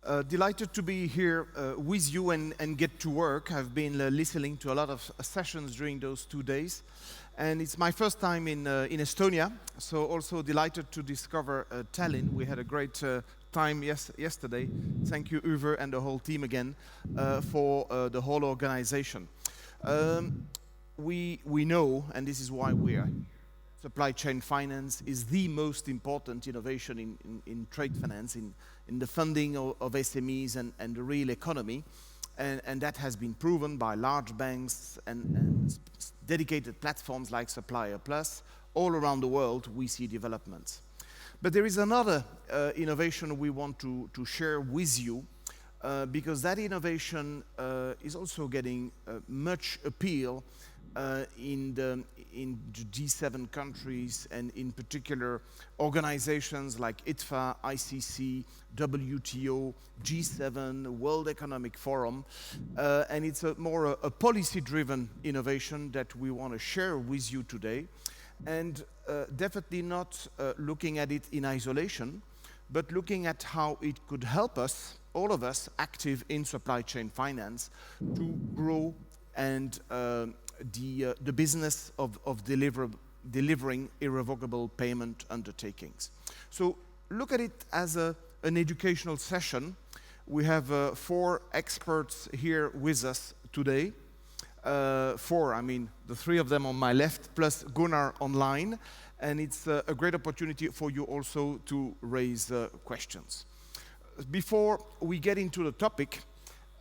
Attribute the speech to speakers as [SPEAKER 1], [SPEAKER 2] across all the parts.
[SPEAKER 1] Delighted to be here with you and get to work. I've been listening to a lot of sessions during those 2 days. And it's my first time in Estonia, so also delighted to discover Tallinn. We had a great time yesterday. Thank you, Uwe, and the whole team again for the whole organization. We know, and this is why we are, supply chain finance is the most important innovation in trade finance, in the funding of SMEs and the real economy. And that has been proven by large banks and dedicated platforms like SupplierPlus. All around the world, we see developments. But there is another innovation we want to share with you, because that innovation is also getting much appeal in the G7 countries, and in particular organizations like ITFA, ICC, WTO, G7, World Economic Forum, and it's more a policy-driven innovation that we want to share with you today, and definitely not looking at it in isolation, but looking at how it could help us, all of us active in supply chain finance, to grow and the business of delivering irrevocable payment undertakings. So look at it as an educational session. We have 4 experts here with us today. 4, I mean, the 3 of them on my left, plus Gunnar online. And it's a great opportunity for you also to raise questions. Before we get into the topic,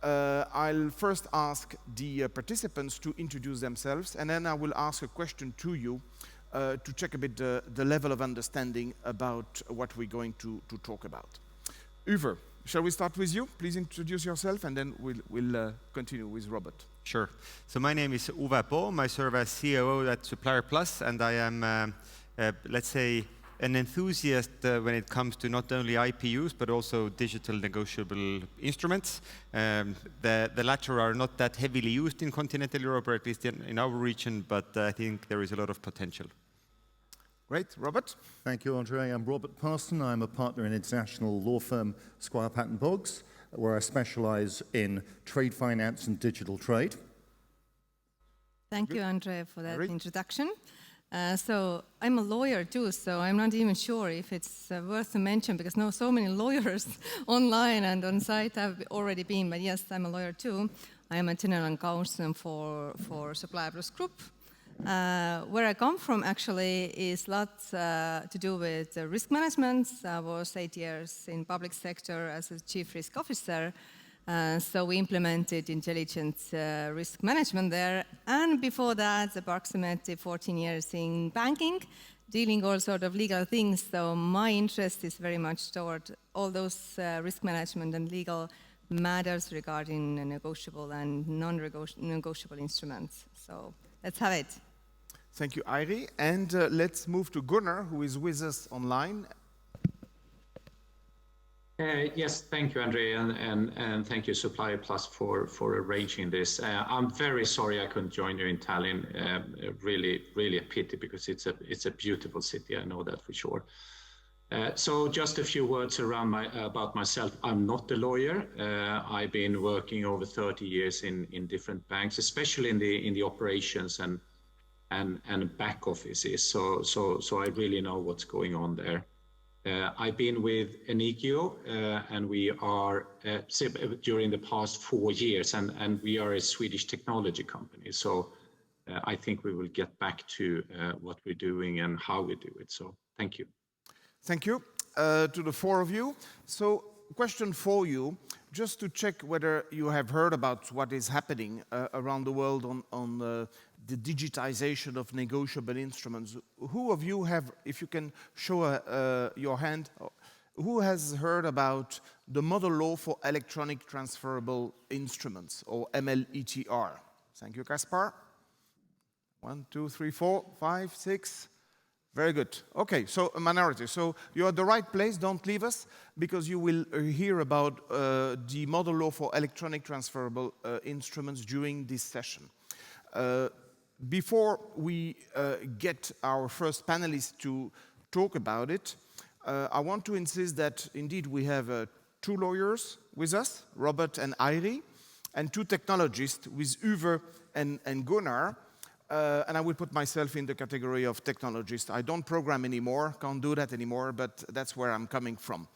[SPEAKER 1] I'll first ask the participants to introduce themselves, and then I will ask a question to you to check a bit the level of understanding about what we're going to talk about. Uwe, shall we start with you? Please introduce yourself, and then we'll continue with Robert.
[SPEAKER 2] Sure. So my name is Uve Poom. I serve as COO at SupplierPlus, and I am, let's say, an enthusiast when it comes to not only IPUs but also digital negotiable instruments. The latter are not that heavily used in continental Europe, or at least in our region, but I think there is a lot of potential.
[SPEAKER 1] Great. Robert?
[SPEAKER 3] Thank you, Andre. I'm Robert Parson. I'm a partner in international law firm Squire, Patton, Boggs, where I specialize in trade finance and digital trade.
[SPEAKER 4] Thank you, Andre, for that introduction. So I'm a lawyer too, so I'm not even sure if it's worth to mention, because so many lawyers online and on site have already been, but yes, I'm a lawyer too. I am a general counsel for SupplierPlus Group. Where I come from actually is lots to do with risk management. I was 8 years in public sector as a chief risk officer. So we implemented intelligent risk management there. And before that, approximately 14 years in banking, dealing all sort of legal things. So my interest is very much toward all those risk management and legal matters regarding negotiable and non-negotiable instruments. So let's have it.
[SPEAKER 1] Thank you, Airi. And let's move to Gunnar, who is with us online.
[SPEAKER 5] Yes, thank you, Andre, and thank you, SupplierPlus, for arranging this. I'm very sorry I couldn't join you in Tallinn. Really a pity, because it's a beautiful city. I know that for sure. So just a few words about myself. I'm not a lawyer. I've been working over 30 years in different banks, especially in the operations and back offices. So I really know what's going on there. I've been with Enigio, and we are during the past 4 years, and we are a Swedish technology company. So I think we will get back to what we're doing and how we do it. So thank you.
[SPEAKER 1] Thank you to the 4 of you. So question for you, just to check whether you have heard about what is happening around the world on the digitization of negotiable instruments. Who of you have, if you can show your hand, who has heard about the model law for electronic transferable instruments, or MLETR? Thank you, Kaspar. 1, 2, 3, 4, 5, 6. Very good. Okay, so a minority. So you're at the right place. Don't leave us, because you will hear about the model law for electronic transferable instruments during this session. Before we get our first panelist to talk about it, I want to insist that indeed we have two lawyers with us, Robert and Airi, and two technologists with Uve and Gunnar. And I will put myself in the category of technologist. I don't program anymore, can't do that anymore, but that's where I'm coming from.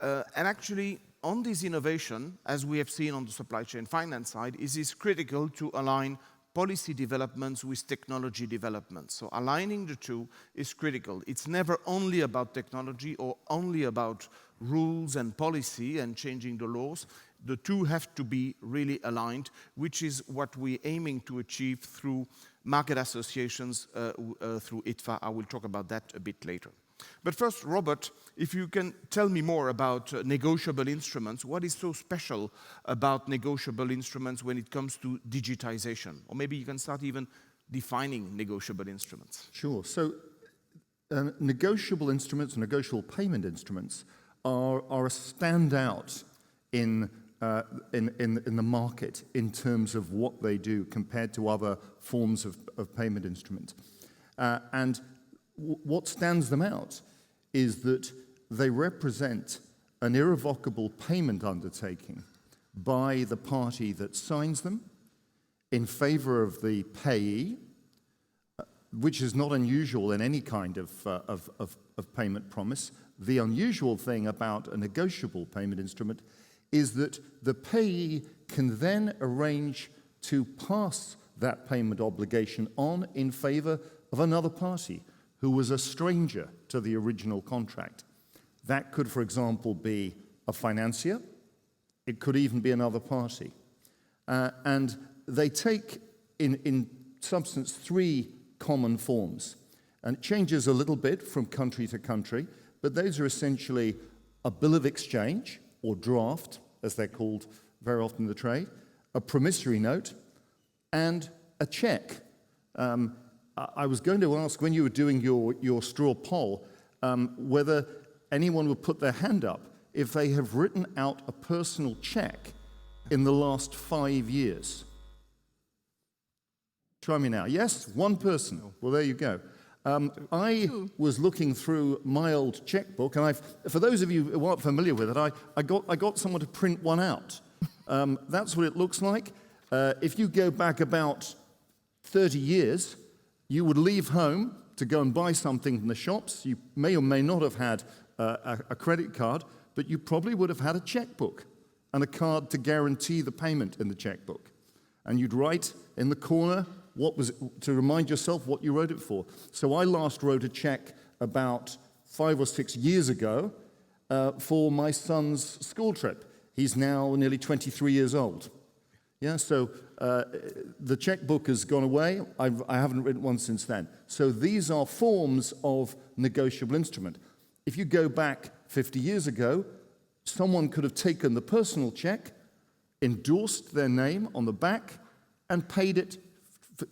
[SPEAKER 1] And actually, on this innovation, as we have seen on the supply chain finance side, it is critical to align policy developments with technology developments. So aligning the two is critical. It's never only about technology or only about rules and policy and changing the laws. The two have to be really aligned, which is what we're aiming to achieve through market associations, through ITFA. I will talk about that a bit later. But first, Robert, if you can tell me more about negotiable instruments, what is so special about negotiable instruments when it comes to digitization? Or maybe you can start even defining negotiable instruments.
[SPEAKER 3] Sure. So negotiable instruments, negotiable payment instruments, are a standout in the market in terms of what they do compared to other forms of payment instruments. And what stands them out is that they represent an irrevocable payment undertaking by the party that signs them in favor of the payee, which is not unusual in any kind of payment promise. The unusual thing about a negotiable payment instrument is that the payee can then arrange to pass that payment obligation on in favor of another party who was a stranger to the original contract. That could, for example, be a financier. It could even be another party. And they take, in substance, three common forms. And it changes a little bit from country to country, but those are essentially a bill of exchange, or draft, as they're called very often in the trade, a promissory note, and a check. I was going to ask, when you were doing your straw poll, whether anyone would put their hand up if they have written out a personal check in the last 5 years. Try me now. Yes? One person. Well, there you go. I was looking through my old checkbook, and for those of you who aren't familiar with it, I got someone to print one out. That's what it looks like. If you go back about 30 years, you would leave home to go and buy something in the shops. You may or may not have had a credit card, but you probably would have had a checkbook and a card to guarantee the payment in the checkbook. And you'd write in the corner to remind yourself what you wrote it for. So I last wrote a check about 5 or 6 years ago for my son's school trip. He's now nearly 23 years old. Yeah, so the checkbook has gone away. I haven't written one since then. So these are forms of negotiable instrument. If you go back 50 years ago, someone could have taken the personal check, endorsed their name on the back, and paid it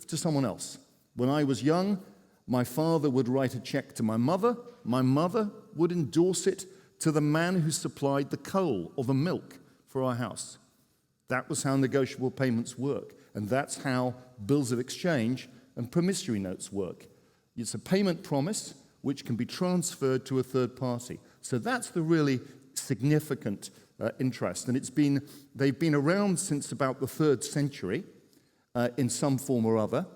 [SPEAKER 3] to someone else. When I was young, my father would write a check to my mother. My mother would endorse it to the man who supplied the coal or the milk for our house. That was how negotiable payments work, and that's how bills of exchange and promissory notes work. It's a payment promise which can be transferred to a third party. So that's the really significant interest, and they've been around since about the 3rd century in some form or other,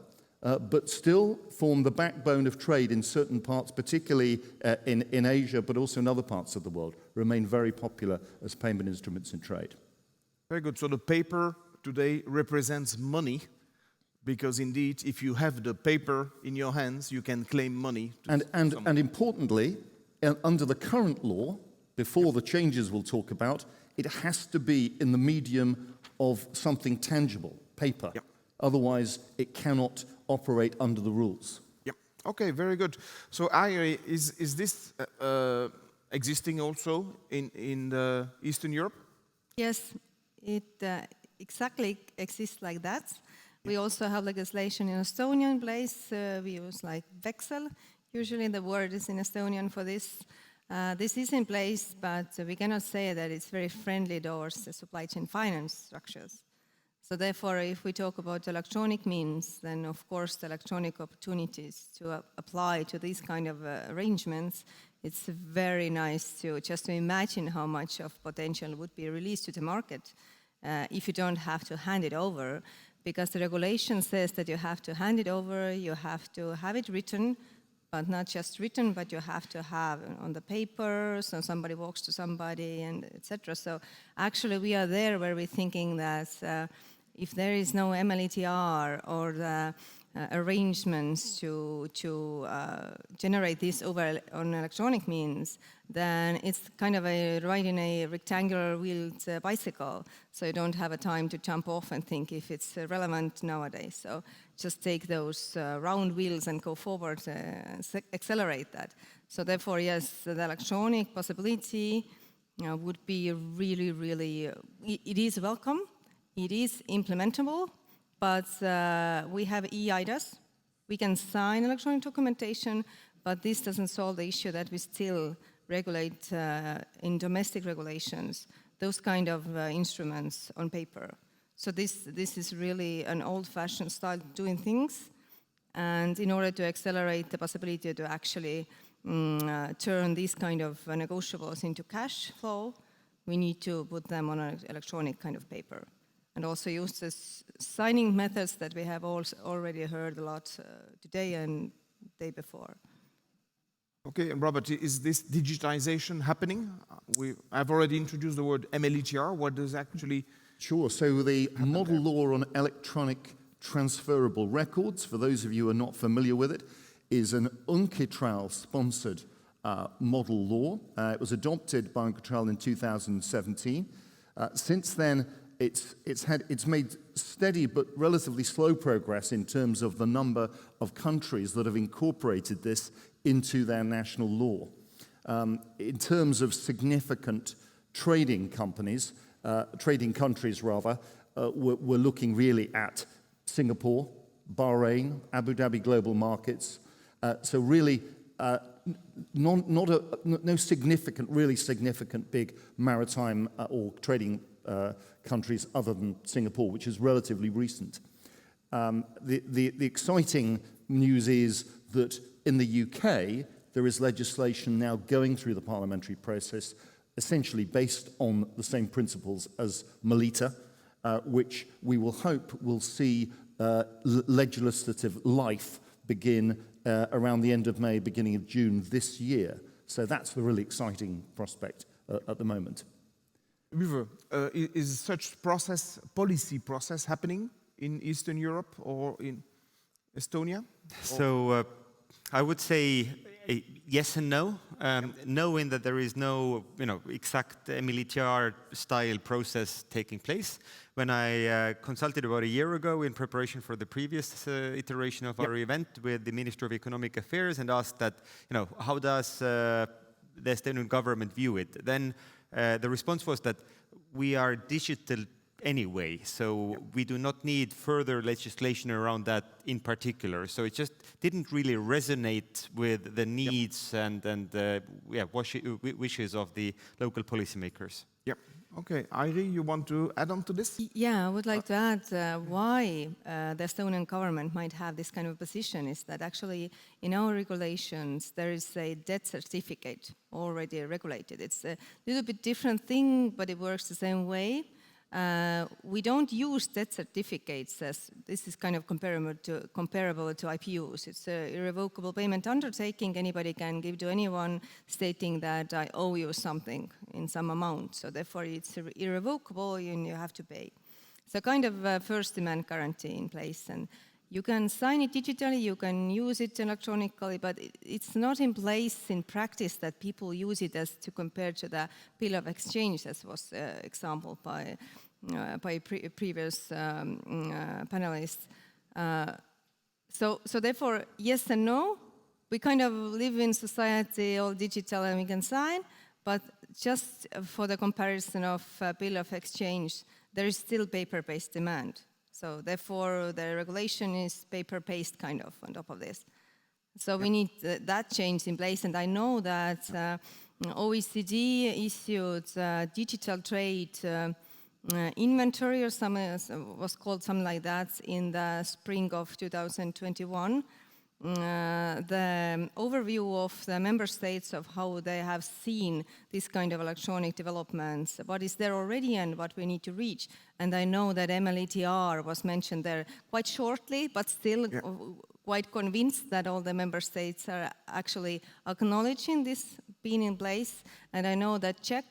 [SPEAKER 3] but still form the backbone of trade in certain parts, particularly in Asia, but also in other parts of the world, remain very popular as payment instruments in trade.
[SPEAKER 1] Very good. So the paper today represents money, because indeed, if you have the paper in your hands, you can claim money.
[SPEAKER 3] And importantly, under the current law, before the changes we'll talk about, it has to be in the medium of something tangible, paper. Yep. Otherwise, it cannot operate under the rules.
[SPEAKER 1] Yep. Okay, very good. So, Airi, is this existing also in Eastern Europe?
[SPEAKER 4] Yes, it exactly exists like that. We also have legislation in Estonia in place. We use like Vexel. Usually the word is in Estonian for this. This is in place, but we cannot say that it's very friendly towards the supply chain finance structures. So therefore, if we talk about electronic means, then of course the electronic opportunities to apply to these kind of arrangements it's very nice to just to imagine how much of potential would be released to the market if you don't have to hand it over, because the regulation says that you have to hand it over, you have to have it written, but not just written, but you have to have on the paper, so somebody walks to somebody, and etc. So actually we are there where we're thinking that if there is no MLETR or the arrangements to generate this over on electronic means, then it's kind of a riding a rectangular wheeled bicycle. So you don't have a time to jump off and think if it's relevant nowadays. So just take those round wheels and go forward and accelerate that. So therefore, yes, the electronic possibility would be really, really, it is welcome, it is implementable. But we have e-IDAs. We can sign electronic documentation, but this doesn't solve the issue that we still regulate in domestic regulations, those kind of instruments on paper. So this is really an old-fashioned style of doing things. And in order to accelerate the possibility to actually turn these kind of negotiables into cash flow, we need to put them on an electronic kind of paper. And also use the signing methods that we have already heard a lot today and the day before.
[SPEAKER 1] Okay, and Robert, is this digitization happening? I've already introduced the word MLETR. What does actually...
[SPEAKER 3] Sure, so the model law on electronic transferable records, for those of you who are not familiar with it, is an UNCITRAL-sponsored model law. It was adopted by UNCITRAL in 2017. Since then, it's made steady but relatively slow progress in terms of the number of countries that have incorporated this into their national law. In terms of significant trading countries, we're looking really at Singapore, Bahrain, Abu Dhabi Global Markets. So really, no significant, really significant big maritime or trading countries other than Singapore, which is relatively recent. The exciting news is that in the UK, there is legislation now going through the parliamentary process, essentially based on the same principles as MLETR, which we will hope will see legislative life begin around the end of May, beginning of June this year. So that's the really exciting prospect at the moment.
[SPEAKER 1] Uwe, is such policy process happening in Eastern Europe or in Estonia?
[SPEAKER 2] So I would say yes and no. Knowing that there is no exact MLETR style process taking place. When I consulted about a year ago in preparation for the previous iteration of our event with the Minister of Economic Affairs and asked that, how does the Estonian government view it? Then the response was that we are digital anyway, so we do not need further legislation around that in particular. So it just didn't really resonate with the needs and wishes of the local policymakers.
[SPEAKER 1] Yep. Okay, Airi, you want to add on to this?
[SPEAKER 4] Yeah, I would like to add why the Estonian government might have this kind of position is that actually in our regulations there is a debt certificate already regulated. It's a little bit different thing, but it works the same way. We don't use debt certificates as this is kind of comparable to IPUs. It's an irrevocable payment undertaking. Anybody can give to anyone stating that I owe you something in some amount. So therefore it's irrevocable and you have to pay. So kind of first demand guarantee in place. And you can sign it digitally, you can use it electronically, but it's not in place in practice that people use it as to compare to the bill of exchange, as was example by previous panelists. So therefore, yes and no. We kind of live in society all digital and we can sign, but just for the comparison of bill of exchange, there is still paper-based demand. So therefore, the regulation is paper-based kind of on top of this. So we need that change in place. And I know that OECD issued digital trade inventory or was called something like that in the spring of 2021. the overview of the member states of how they have seen this kind of electronic developments, what is there already and what we need to reach. And I know that MLETR was mentioned there quite shortly, but still quite convinced that all the member states are actually acknowledging this being in place. And I know that Czech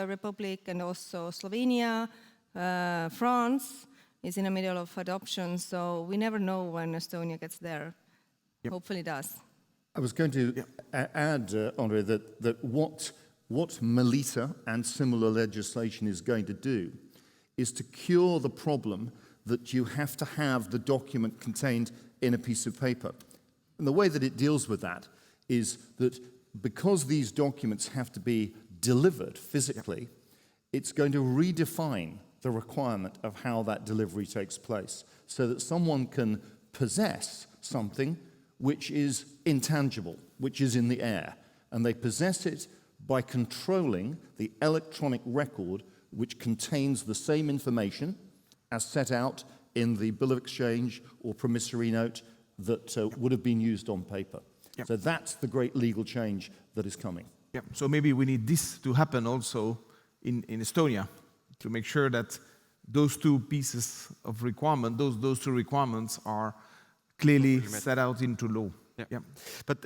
[SPEAKER 4] Republic and also Slovenia, France, is in the middle of adoption, so we never know when Estonia gets there. Hopefully it does.
[SPEAKER 3] I was going to add, Andre, that what MLETR and similar legislation is going to do is to cure the problem that you have to have the document contained in a piece of paper. And the way that it deals with that is that because these documents have to be delivered physically, it's going to redefine the requirement of how that delivery takes place, so that someone can possess something which is intangible, which is in the air, and they possess it by controlling the electronic record which contains the same information as set out in the bill of exchange or promissory note that would have been used on paper. So that's the great legal change that is coming.
[SPEAKER 1] So maybe we need this to happen also in Estonia, to make sure that those two pieces of requirement, those two requirements are clearly set out into law.
[SPEAKER 2] But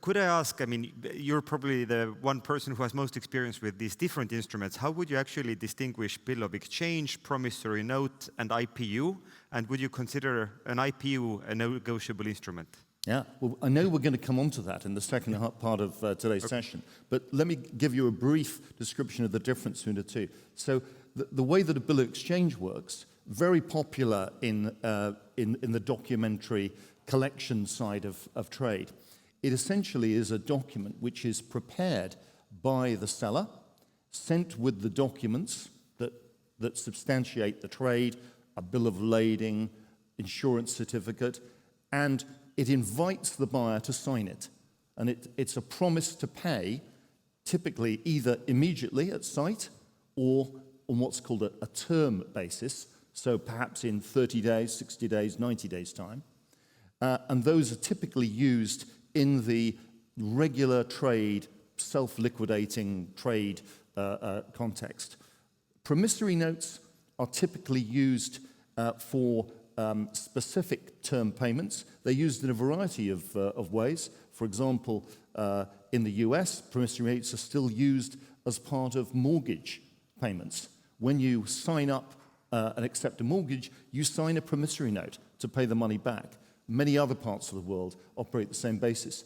[SPEAKER 2] could I ask, I mean, you're probably the one person who has most experience with these different instruments. How would you actually distinguish bill of exchange, promissory note, and IPU? And would you consider an IPU a negotiable instrument?
[SPEAKER 3] Yeah, well, I know we're going to come on to that in the second part of today's session, but let me give you a brief description of the difference between the two. So the way that a bill of exchange works, very popular in the documentary collection side of trade. It essentially is a document which is prepared by the seller, sent with the documents that substantiate the trade, a bill of lading, insurance certificate, and it invites the buyer to sign it. And it's a promise to pay, typically either immediately at site or on what's called a term basis, so perhaps in 30 days, 60 days, 90 days' time. And those are typically used in the regular trade, self-liquidating trade context. Promissory notes are typically used for specific term payments. They're used in a variety of ways. For example, in the US, promissory notes are still used as part of mortgage payments. When you sign up and accept a mortgage, you sign a promissory note to pay the money back. Many other parts of the world operate the same basis.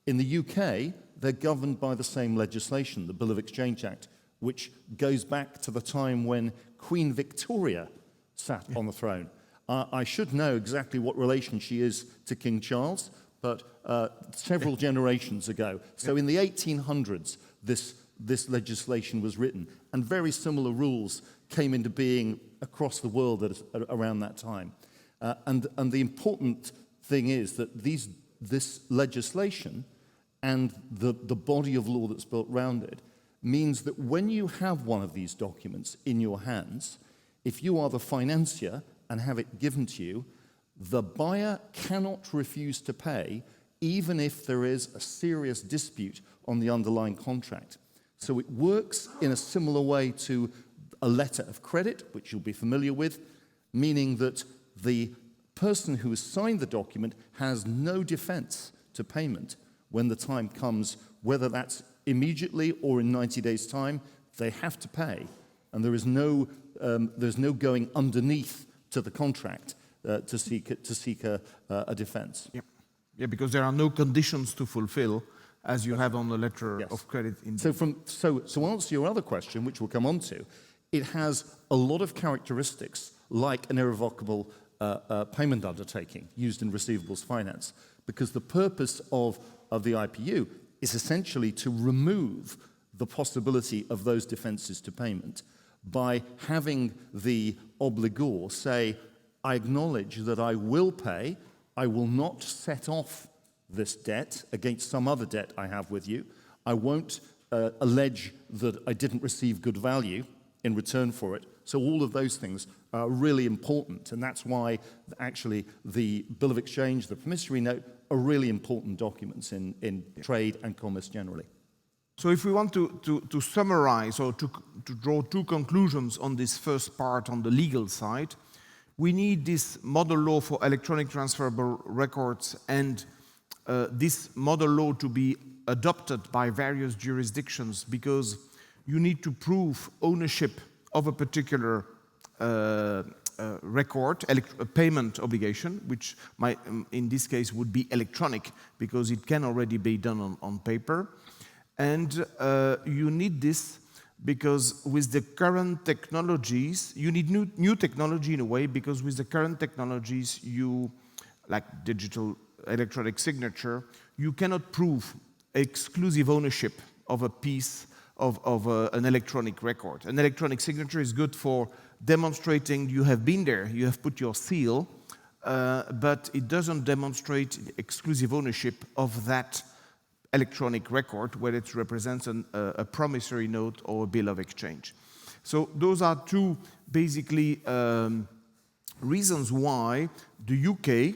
[SPEAKER 3] In the UK, they're governed by the same legislation, the Bill of Exchange Act, which goes back to the time when Queen Victoria sat on the throne. I should know exactly what relation she is to King Charles, but several generations ago. So in the 1800s, this legislation was written, and very similar rules came into being across the world around that time. And the important thing is that this legislation and the body of law that's built around it means that when you have one of these documents in your hands, if you are the financier and have it given to you, the buyer cannot refuse to pay even if there is a serious dispute on the underlying contract. So it works in a similar way to a letter of credit, which you'll be familiar with, meaning that the person who has signed the document has no defense to payment when the time comes, whether that's immediately or in 90 days' time, they have to pay. And there's no going underneath to the contract to seek a defense.
[SPEAKER 1] Yeah, because there are no conditions to fulfill as you have on the letter of credit.
[SPEAKER 3] So to answer your other question, which we'll come on to, it has a lot of characteristics like an irrevocable payment undertaking used in receivables finance, because the purpose of the IPU is essentially to remove the possibility of those defenses to payment by having the obligor say, I acknowledge that I will pay, I will not set off this debt against some other debt I have with you, I won't allege that I didn't receive good value in return for it. So all of those things are really important, and that's why actually the Bill of Exchange, the promissory note, are really important documents in trade and commerce generally.
[SPEAKER 1] So if we want to summarize or to draw two conclusions on this first part on the legal side, we need this model law for electronic transferable records and this model law to be adopted by various jurisdictions, because you need to prove ownership of a particular record, a payment obligation, which in this case would be electronic because it can already be done on paper. And you need this because with the current technologies, you need new technology in a way, because with the current technologies, like digital electronic signature, you cannot prove exclusive ownership of a piece of an electronic record. An electronic signature is good for demonstrating you have been there, you have put your seal, but it doesn't demonstrate exclusive ownership of that electronic record, whether it represents a promissory note or a bill of exchange. So those are two basically reasons why the UK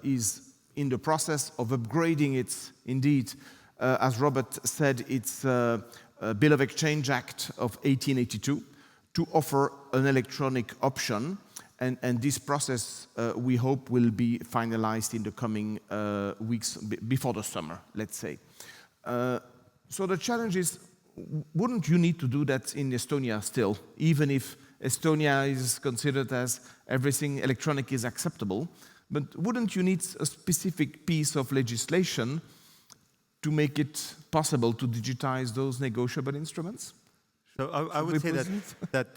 [SPEAKER 1] is in the process of upgrading its, indeed, as Robert said, its Bill of Exchange Act of 1882 to offer an electronic option. And this process, we hope, will be finalized in the coming weeks before the summer, let's say. So the challenge is, wouldn't you need to do that in Estonia still, even if Estonia is considered as everything electronic is acceptable? But wouldn't you need a specific piece of legislation to make it possible to digitize those negotiable instruments?
[SPEAKER 2] So I would say that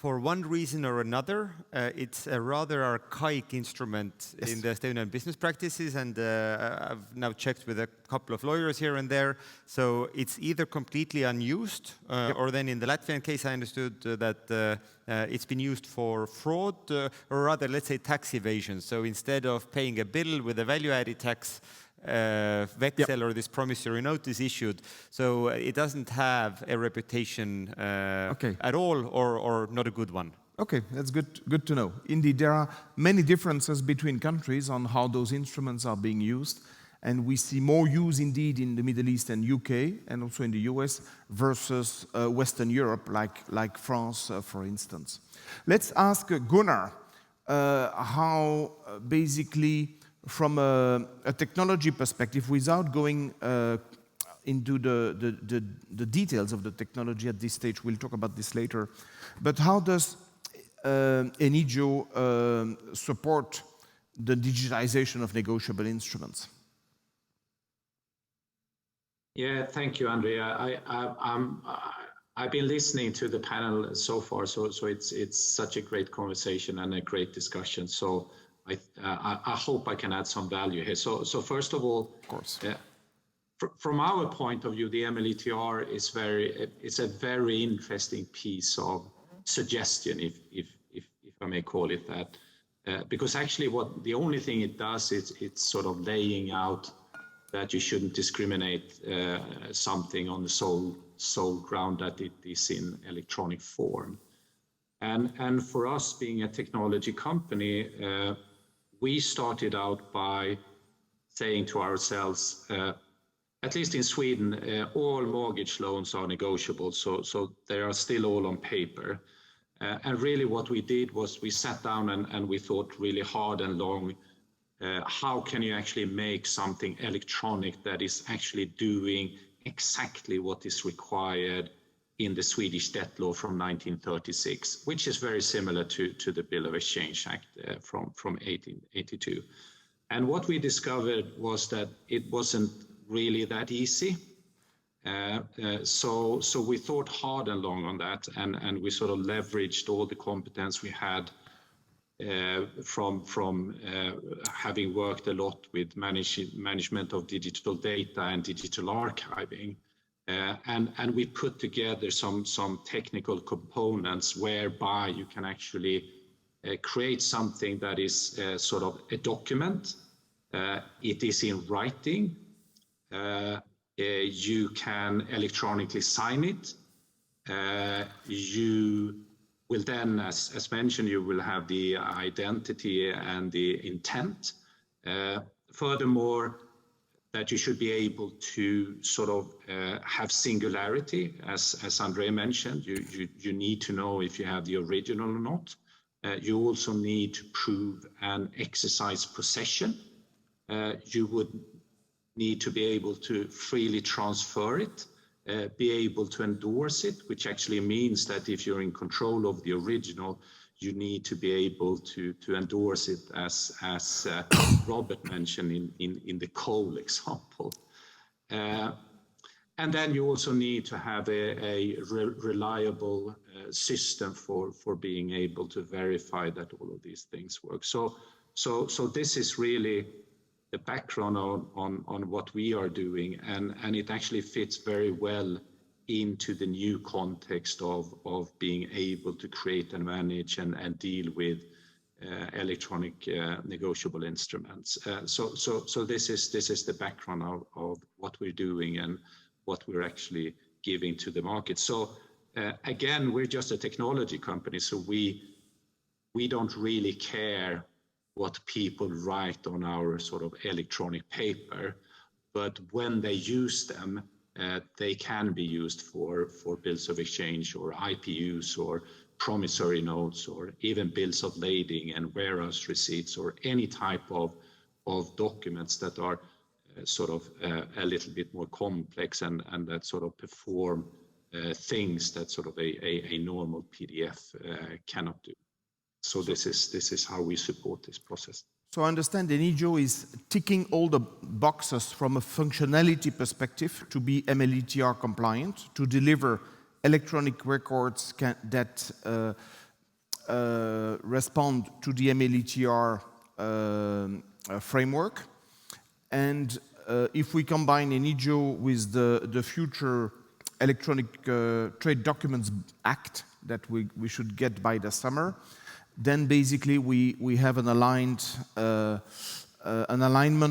[SPEAKER 2] for one reason or another, it's a rather archaic instrument in the Estonian business practices, and I've now checked with a couple of lawyers here and there. So it's either completely unused, or then in the Latvian case, I understood that it's been used for fraud, or rather, let's say, tax evasion. So instead of paying a bill with a value-added tax, vexel or this promissory note is issued, so it doesn't have a reputation at all, or not a good one.
[SPEAKER 1] Okay, that's good to know. Indeed, there are many differences between countries on how those instruments are being used, and we see more use indeed in the Middle East and UK, and also in the US, versus Western Europe, like France, for instance. Let's ask Gunnar how basically, from a technology perspective, without going into the details of the technology at this stage, we'll talk about this later, but how does Enigio support the digitization of negotiable instruments?
[SPEAKER 5] Yeah, thank you, Andrea. I've been listening to the panel so far, so it's such a great conversation and a great discussion. So I hope I can add some value here. So first of all,
[SPEAKER 1] of course,
[SPEAKER 5] from our point of view, the MLETR is it's a very interesting piece of suggestion, if I may call it that, because actually the only thing it does is it's sort of laying out that you shouldn't discriminate something on the sole ground that it is in electronic form. And for us, being a technology company, we started out by saying to ourselves, at least in Sweden, all mortgage loans are negotiable, so they are still all on paper. And really what we did was we sat down and we thought really hard and long, how can you actually make something electronic that is actually doing exactly what is required in the Swedish debt law from 1936, which is very similar to the Bill of Exchange Act from 1882. And what we discovered was that it wasn't really that easy. So we thought hard and long on that, and we sort of leveraged all the competence we had from having worked a lot with management of digital data and digital archiving. And we put together some technical components whereby you can actually create something that is sort of a document. It is in writing. You can electronically sign it. You will then, as mentioned, you will have the identity and the intent. Furthermore, that you should be able to sort of have singularity, as Andre mentioned. You need to know if you have the original or not. You also need to prove and exercise possession. You would need to be able to freely transfer it, be able to endorse it, which actually means that if you're in control of the original, you need to be able to endorse it, as Robert mentioned in the coal example. And then you also need to have a reliable system for being able to verify that all of these things work. So this is really the background on what we are doing, and it actually fits very well into the new context of being able to create and manage and deal with electronic negotiable instruments. So this is the background of what we're doing and what we're actually giving to the market. So again, we're just a technology company, so we don't really care what people write on our sort of electronic paper, but when they use them, they can be used for bills of exchange or IPUs or promissory notes or even bills of lading and warehouse receipts or any type of documents that are sort of a little bit more complex and that sort of perform things that sort of a normal PDF cannot do. So this is how we support this process.
[SPEAKER 1] So I understand Enigio is ticking all the boxes from a functionality perspective to be MLETR compliant, to deliver electronic records that respond to the MLETR framework. And if we combine Enigio with the future Electronic Trade Documents Act that we should get by the summer, then basically we have an alignment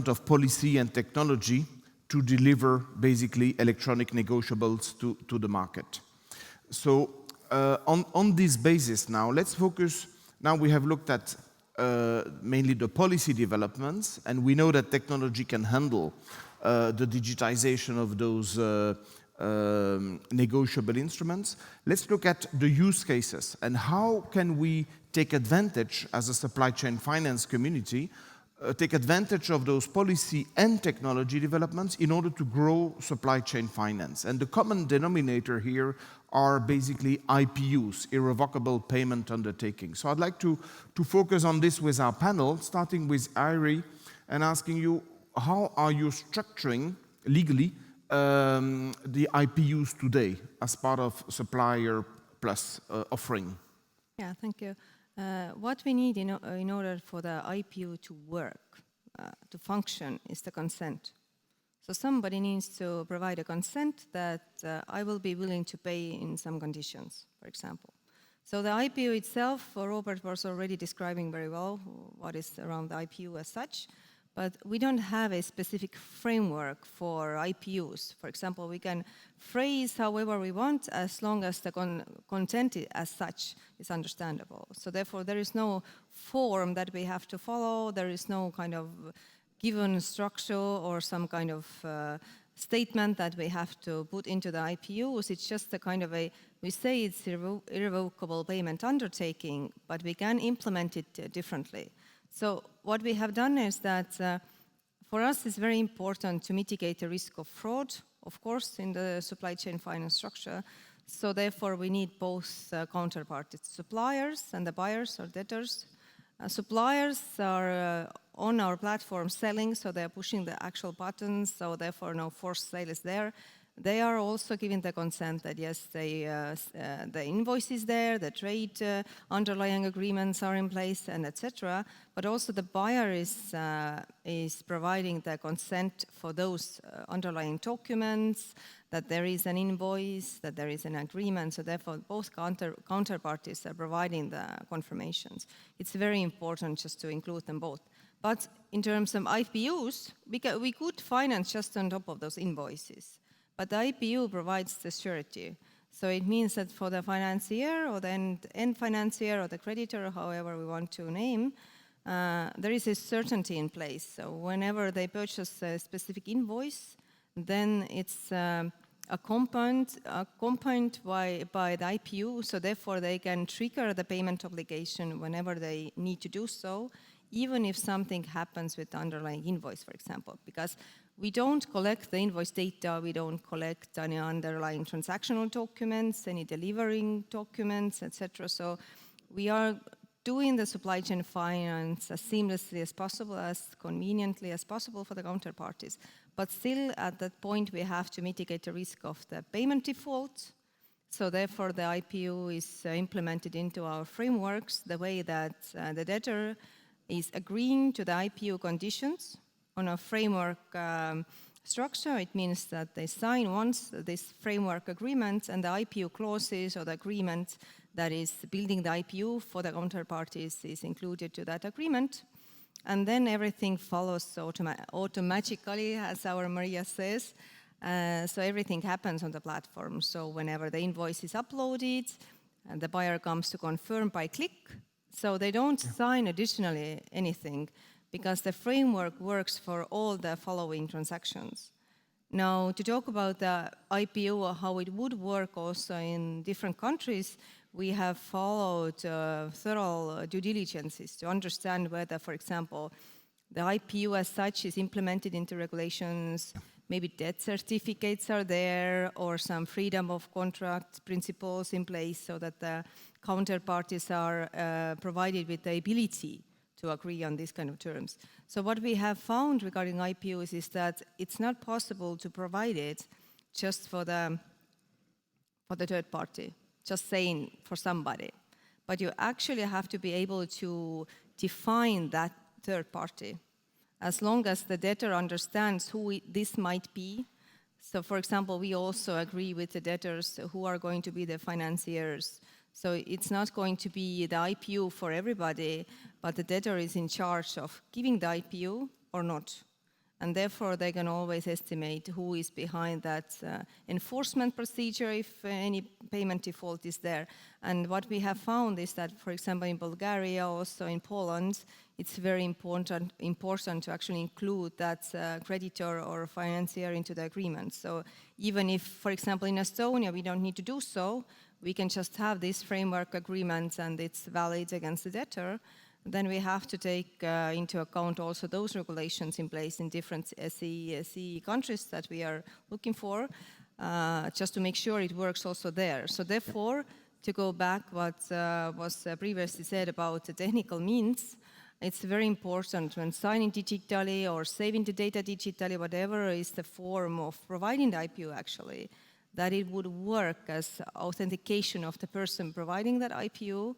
[SPEAKER 1] of policy and technology to deliver basically electronic negotiables to the market. So on this basis now, let's focus. Now we have looked at mainly the policy developments, and we know that technology can handle the digitization of those negotiable instruments. Let's look at the use cases and how can we take advantage as a supply chain finance community, take advantage of those policy and technology developments in order to grow supply chain finance. And the common denominator here are basically IPUs, Irrevocable Payment Undertakings. So I'd like to focus on this with our panel, starting with Airi and asking you, how are you structuring legally the IPUs today as part of SupplierPlus offering?
[SPEAKER 4] Yeah, thank you. What we need in order for the IPU to work, to function, is the consent. So somebody needs to provide a consent that I will be willing to pay in some conditions, for example. So the IPU itself, Robert was already describing very well what is around the IPU as such, but we don't have a specific framework for IPUs. For example, we can phrase however we want as long as the content as such is understandable. So therefore, there is no form that we have to follow. There is no kind of given structure or some kind of statement that we have to put into the IPUs. It's just a kind of we say it's irrevocable payment undertaking, but we can implement it differently. So what we have done is that for us it's very important to mitigate the risk of fraud, of course, in the supply chain finance structure. So therefore we need both counterparties, suppliers and the buyers or debtors. Suppliers are on our platform selling, so they're pushing the actual buttons, so therefore no forced sale is there. They are also giving the consent that yes, the invoice is there, the trade underlying agreements are in place, and etc. But also the buyer is providing the consent for those underlying documents, that there is an invoice, that there is an agreement. So therefore, both counterparties are providing the confirmations. It's very important just to include them both. But in terms of IPUs, we could finance just on top of those invoices. But the IPU provides the surety. So it means that for the financier or the end financier or the creditor, however we want to name, there is a certainty in place. So whenever they purchase a specific invoice, then it's accompanied by the IPU, so therefore they can trigger the payment obligation whenever they need to do so, even if something happens with the underlying invoice, for example, because we don't collect the invoice data, we don't collect any underlying transactional documents, any delivering documents, etc. So we are doing the supply chain finance as seamlessly as possible, as conveniently as possible for the counterparties. But still, at that point, we have to mitigate the risk of the payment default. So therefore, the IPU is implemented into our frameworks the way that the debtor is agreeing to the IPU conditions on a framework structure. It means that they sign once this framework agreement, and the IPU clauses or the agreement that is building the IPU for the counterparties is included to that agreement. And then everything follows automatically, as our Maria says. So everything happens on the platform. So whenever the invoice is uploaded, and the buyer comes to confirm by click, so they don't sign additionally anything, because the framework works for all the following transactions. Now, to talk about the IPU or how it would work also in different countries, we have followed thorough due diligences to understand whether, for example, the IPU as such is implemented into regulations, maybe debt certificates are there, or some freedom of contract principles in place so that the counterparties are provided with the ability to agree on these kind of terms. So what we have found regarding IPUs is that it's not possible to provide it just for the third party, just saying for somebody. But you actually have to be able to define that third party, as long as the debtor understands who this might be. So for example, we also agree with the debtors who are going to be the financiers. So it's not going to be the IPU for everybody, but the debtor is in charge of giving the IPU or not. And therefore, they can always estimate who is behind that enforcement procedure if any payment default is there. And what we have found is that, for example, in Bulgaria, also in Poland, it's very important to actually include that creditor or financier into the agreement. So even if, for example, in Estonia, we don't need to do so, we can just have this framework agreement and it's valid against the debtor, then we have to take into account also those regulations in place in different SE countries that we are looking for, just to make sure it works also there. So therefore, to go back what was previously said about the technical means, it's very important when signing digitally or saving the data digitally, whatever is the form of providing the IPU actually, that it would work as authentication of the person providing that IPU,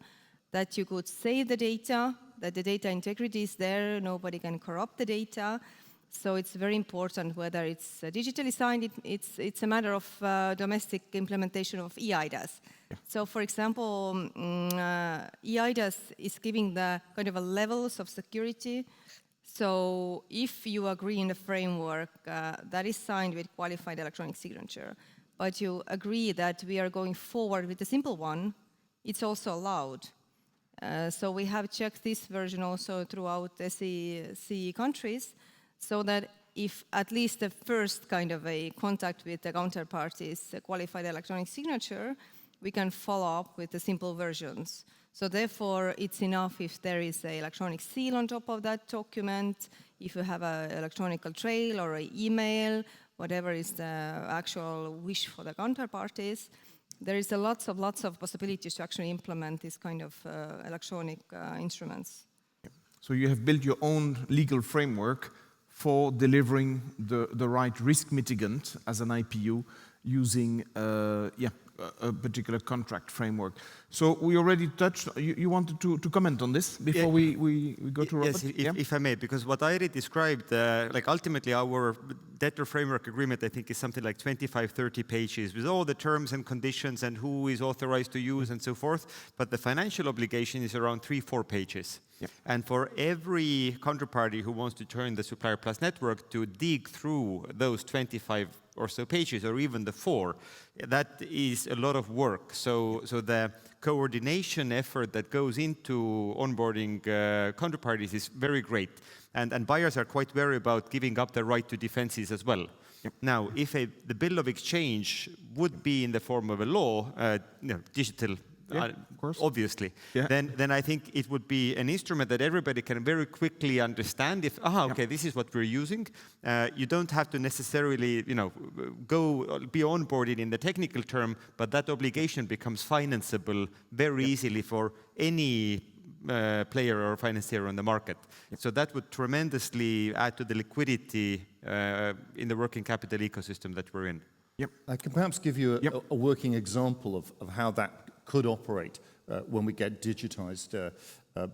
[SPEAKER 4] that you could save the data, that the data integrity is there, nobody can corrupt the data. So it's very important whether it's digitally signed, it's a matter of domestic implementation of e-IDAS. Yeah. So for example, e-IDAS is giving the kind of a levels of security. So if you agree in the framework that is signed with qualified electronic signature, but you agree that we are going forward with the simple one, it's also allowed. So we have checked this version also throughout the CE countries, so that if at least the first kind of a contact with the counterpart is a qualified electronic signature, we can follow up with the simple versions. So therefore, it's enough if there is an electronic seal on top of that document, if you have an electronic trail or an email, whatever is the actual wish for the counterparties. There is lots of possibilities to actually implement this kind of electronic instruments.
[SPEAKER 1] So you have built your own legal framework for delivering the right risk mitigant as an IPU using a particular contract framework. So we already touched, you wanted to comment on this before we go to Robert?
[SPEAKER 2] Yes, if I may, because what Airi described, like ultimately our debtor framework agreement, I think is something like 25, 30 pages with all the terms and conditions and who is authorized to use and so forth. But the financial obligation is around 3-4 pages. Yep. And for every counterparty who wants to join the SupplierPlus network to dig through those 25 or so pages, or even the 4, that is a lot of work. So the coordination effort that goes into onboarding counterparties is very great. And buyers are quite wary about giving up their right to defenses as well. Yep. Now, if the bill of exchange would be in the form of a law, digital,
[SPEAKER 1] of course.
[SPEAKER 2] Obviously, then I think it would be an instrument that everybody can very quickly understand. If okay, this is what we're using. You don't have to necessarily, go be onboarded in the technical term, but that obligation becomes financeable very easily for any player or financier on the market. So that would tremendously add to the liquidity in the working capital ecosystem that we're in.
[SPEAKER 3] Yep. I can perhaps give you a working example of how that could operate when we get digitized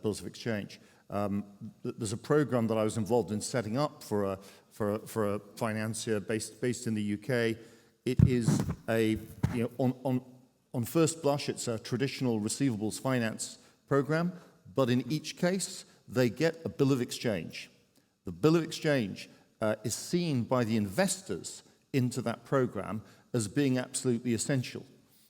[SPEAKER 3] bills of exchange. There's a program that I was involved in setting up for a financier based in the UK. It is on first blush, it's a traditional receivables finance program, but in each case, they get a bill of exchange. The bill of exchange is seen by the investors into that program as being absolutely essential,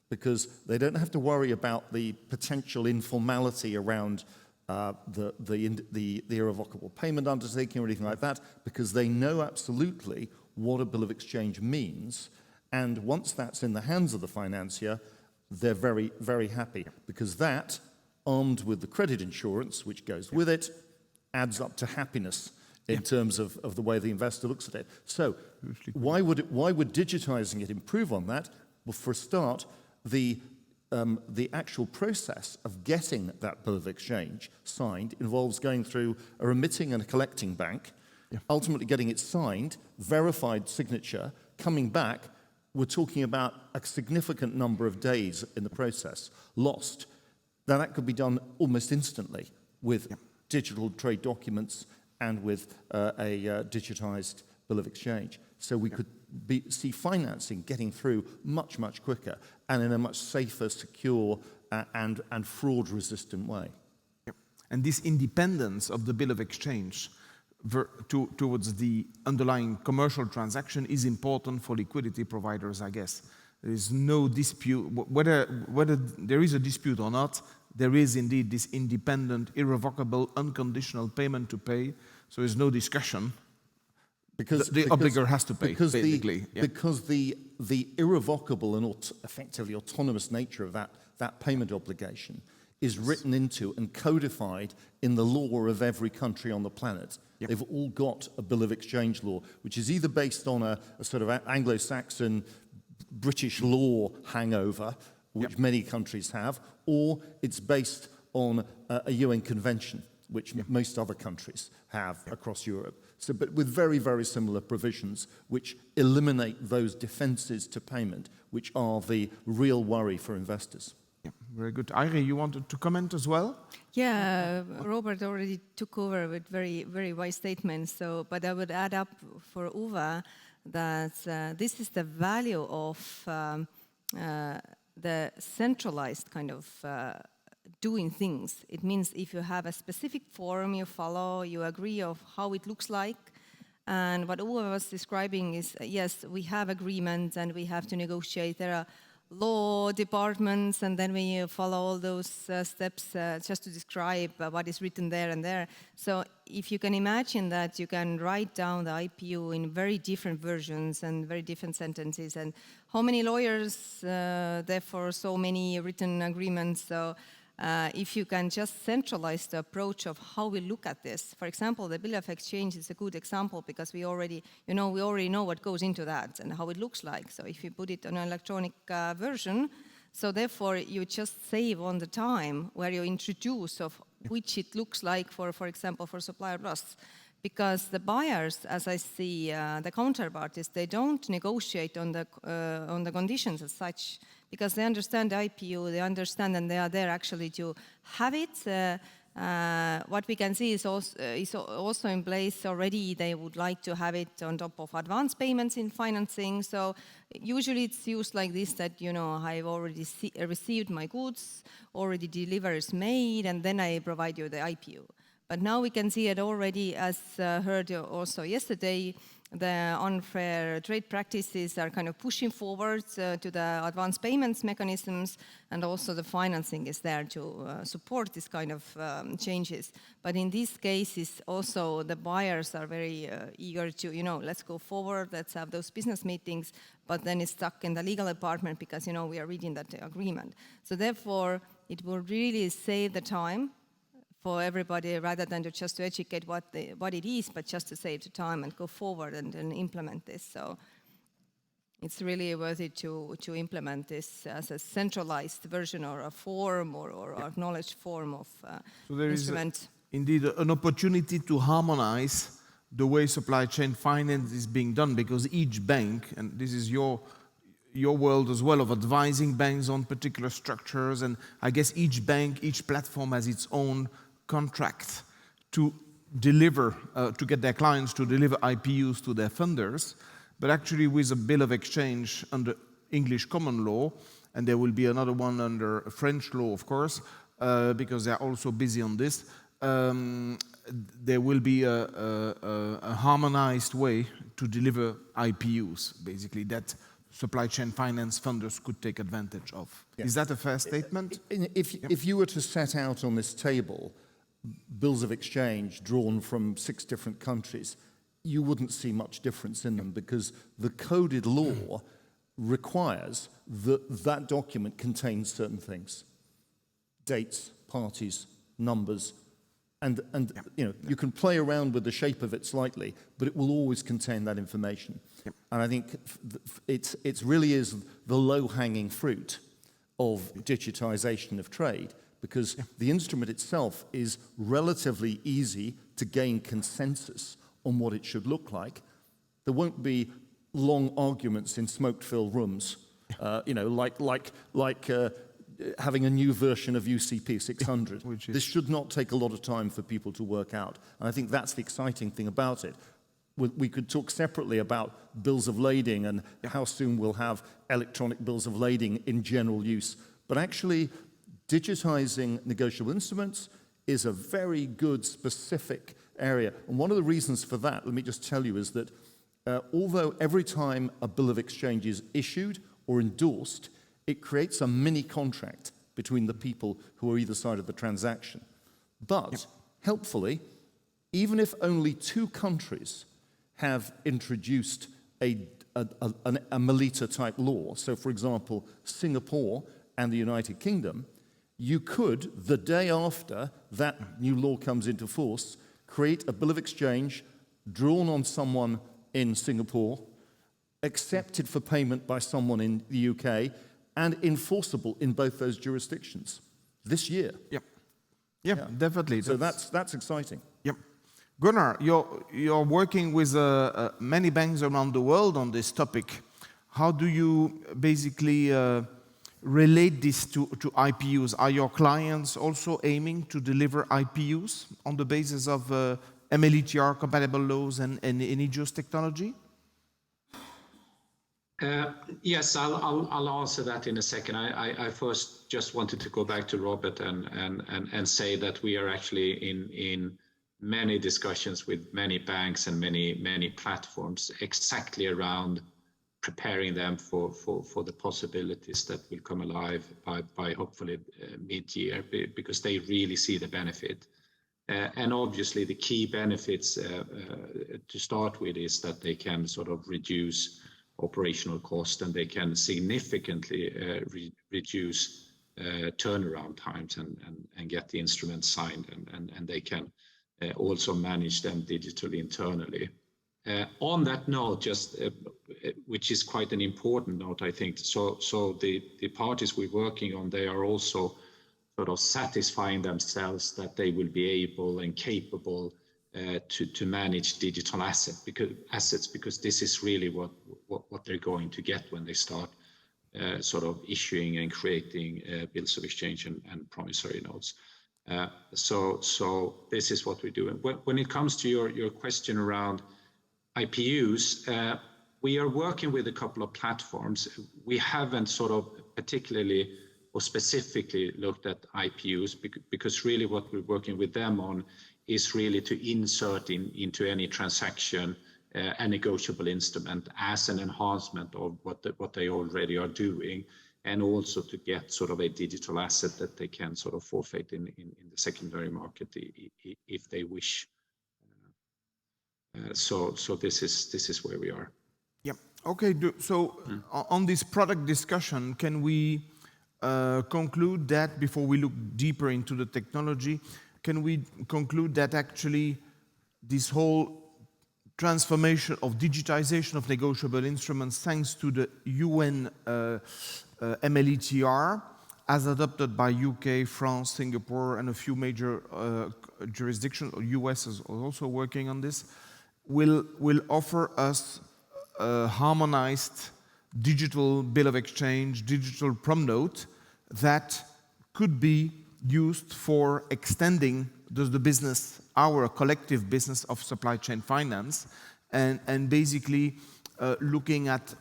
[SPEAKER 3] because they don't have to worry about the potential informality around the irrevocable payment undertaking or anything like that, because they know absolutely what a bill of exchange means. And once that's in the hands of the financier, they're very, very happy, because that, armed with the credit insurance, which goes with it, adds up to happiness in terms of the way the investor looks at it. So why would digitizing it improve on that? Well, for a start, the actual process of getting that bill of exchange signed involves going through a remitting and a collecting bank, ultimately getting it signed, verified signature, coming back. We're talking about a significant number of days in the process lost. Now, that could be done almost instantly with digital trade documents and with a digitized bill of exchange. So we could see financing getting through much, much quicker and in a much safer, secure, and fraud-resistant way.
[SPEAKER 1] And this independence of the bill of exchange towards the underlying commercial transaction is important for liquidity providers, I guess. There is no dispute, whether there is a dispute or not, there is indeed this independent, irrevocable, unconditional payment to pay. So there's no discussion. Because the obligor has to pay, basically.
[SPEAKER 3] Because the irrevocable and effectively autonomous nature of that payment obligation is written into and codified in the law of every country on the planet. They've all got a bill of exchange law, which is either based on a sort of Anglo-Saxon British law hangover, which many countries have, or it's based on a UN convention, which most other countries have across Europe. So, but with very, very similar provisions which eliminate those defenses to payment, which are the real worry for investors.
[SPEAKER 1] Yeah, very good. Airi, you wanted to comment as well?
[SPEAKER 4] Yeah, Robert already took over with very, very wise statements. So, but I would add up for Uwe that this is the value of the centralized kind of doing things. It means if you have a specific form you follow, you agree of how it looks like. And what Uwe was describing is, yes, we have agreements and we have to negotiate. There are law departments, and then we follow all those steps just to describe what is written there and there. So if you can imagine that you can write down the IPU in very different versions and very different sentences, and how many lawyers, therefore so many written agreements. So if you can just centralize the approach of how we look at this. For example, the bill of exchange is a good example because we already know what goes into that and how it looks like. So if you put it on an electronic version, so therefore you just save on the time where you introduce of which it looks like for example, for SupplierPlus. Because the buyers, as I see, the counterparties, they don't negotiate on the conditions as such, because they understand the IPU, they understand, and they are there actually to have it. What we can see is also in place already. They would like to have it on top of advance payments in financing. So usually it's used like this, that, I've already received my goods, already delivery is made, and then I provide you the IPU. But now we can see it already, as heard also yesterday, the unfair trade practices are kind of pushing forward to the advanced payments mechanisms, and also the financing is there to support this kind of changes. But in these cases, also the buyers are very eager to, let's go forward, let's have those business meetings, but then it's stuck in the legal department because, we are reading that agreement. So therefore, it will really save the time for everybody, rather than just to educate what it is, but just to save the time and go forward and implement this. So it's really worthy to implement this as a centralized version or a form or acknowledged form of
[SPEAKER 1] so there
[SPEAKER 4] instrument.
[SPEAKER 1] Is indeed an opportunity to harmonize the way supply chain finance is being done, because each bank, and this is your world as well, of advising banks on particular structures, and I guess each bank, each platform has its own contract to deliver, to get their clients to deliver IPUs to their funders. But actually with a bill of exchange under English common law, and there will be another one under French law, of course, because they're also busy on this, there will be a harmonized way to deliver IPUs, basically, that supply chain finance funders could take advantage of. Yeah. Is that a fair statement?
[SPEAKER 3] If you were to set out on this table bills of exchange drawn from 6 different countries, you wouldn't see much difference in them, because the coded law requires that that document contains certain things: dates, parties, numbers, and you can play around with the shape of it slightly, but it will always contain that information. Yep. And I think it really is the low-hanging fruit of digitization of trade, because the instrument itself is relatively easy to gain consensus on what it should look like. There won't be long arguments in smoke-filled rooms, like having a new version of UCP 600. This should not take a lot of time for people to work out. And I think that's the exciting thing about it. We could talk separately about bills of lading and how soon we'll have electronic bills of lading in general use. But actually, digitizing negotiable instruments is a very good specific area. And one of the reasons for that, let me just tell you, is that although every time a bill of exchange is issued or endorsed, it creates a mini contract between the people who are either side of the transaction. But helpfully, even if only 2 countries have introduced a MLETR type law, so for example, Singapore and the United Kingdom, you could, the day after that new law comes into force, create a bill of exchange drawn on someone in Singapore, accepted for payment by someone in the UK, and enforceable in both those jurisdictions this year.
[SPEAKER 1] Yeah, definitely.
[SPEAKER 3] So that's exciting.
[SPEAKER 1] Yep. Gunnar, you're working with many banks around the world on this topic. How do you basically relate this to IPUs? Are your clients also aiming to deliver IPUs on the basis of MLETR compatible laws and Enigio's technology?
[SPEAKER 5] Yes, I'll answer that in a second. I first just wanted to go back to Robert and say that we are actually in many discussions with many banks and many platforms exactly around preparing them for the possibilities that will come alive by hopefully mid-year, because they really see the benefit. And obviously the key benefits to start with is that they can sort of reduce operational cost, and they can significantly reduce turnaround times and get the instruments signed, and they can also manage them digitally internally. On that note, just which is quite an important note, I think, so the parties we're working on, they are also sort of satisfying themselves that they will be able and capable to manage digital assets, because this is really what they're going to get when they start sort of issuing and creating bills of exchange and promissory notes. So this is what we're doing. When it comes to your question around IPUs, we are working with a couple of platforms. We haven't sort of particularly or specifically looked at IPUs because really what we're working with them on is really to insert into any transaction a negotiable instrument as an enhancement of what they already are doing, and also to get sort of a digital asset that they can sort of forfeit in the secondary market if they wish. So this is where we are.
[SPEAKER 1] Yeah. Okay. So on this product discussion, can we conclude that before we look deeper into the technology, can we conclude that actually this whole transformation of digitization of negotiable instruments, thanks to the UN MLETR, as adopted by UK, France, Singapore, and a few major jurisdictions, US is also working on this, will offer us a harmonized digital bill of exchange, digital prom note that could be used for extending the business, our collective business of supply chain finance, and basically looking at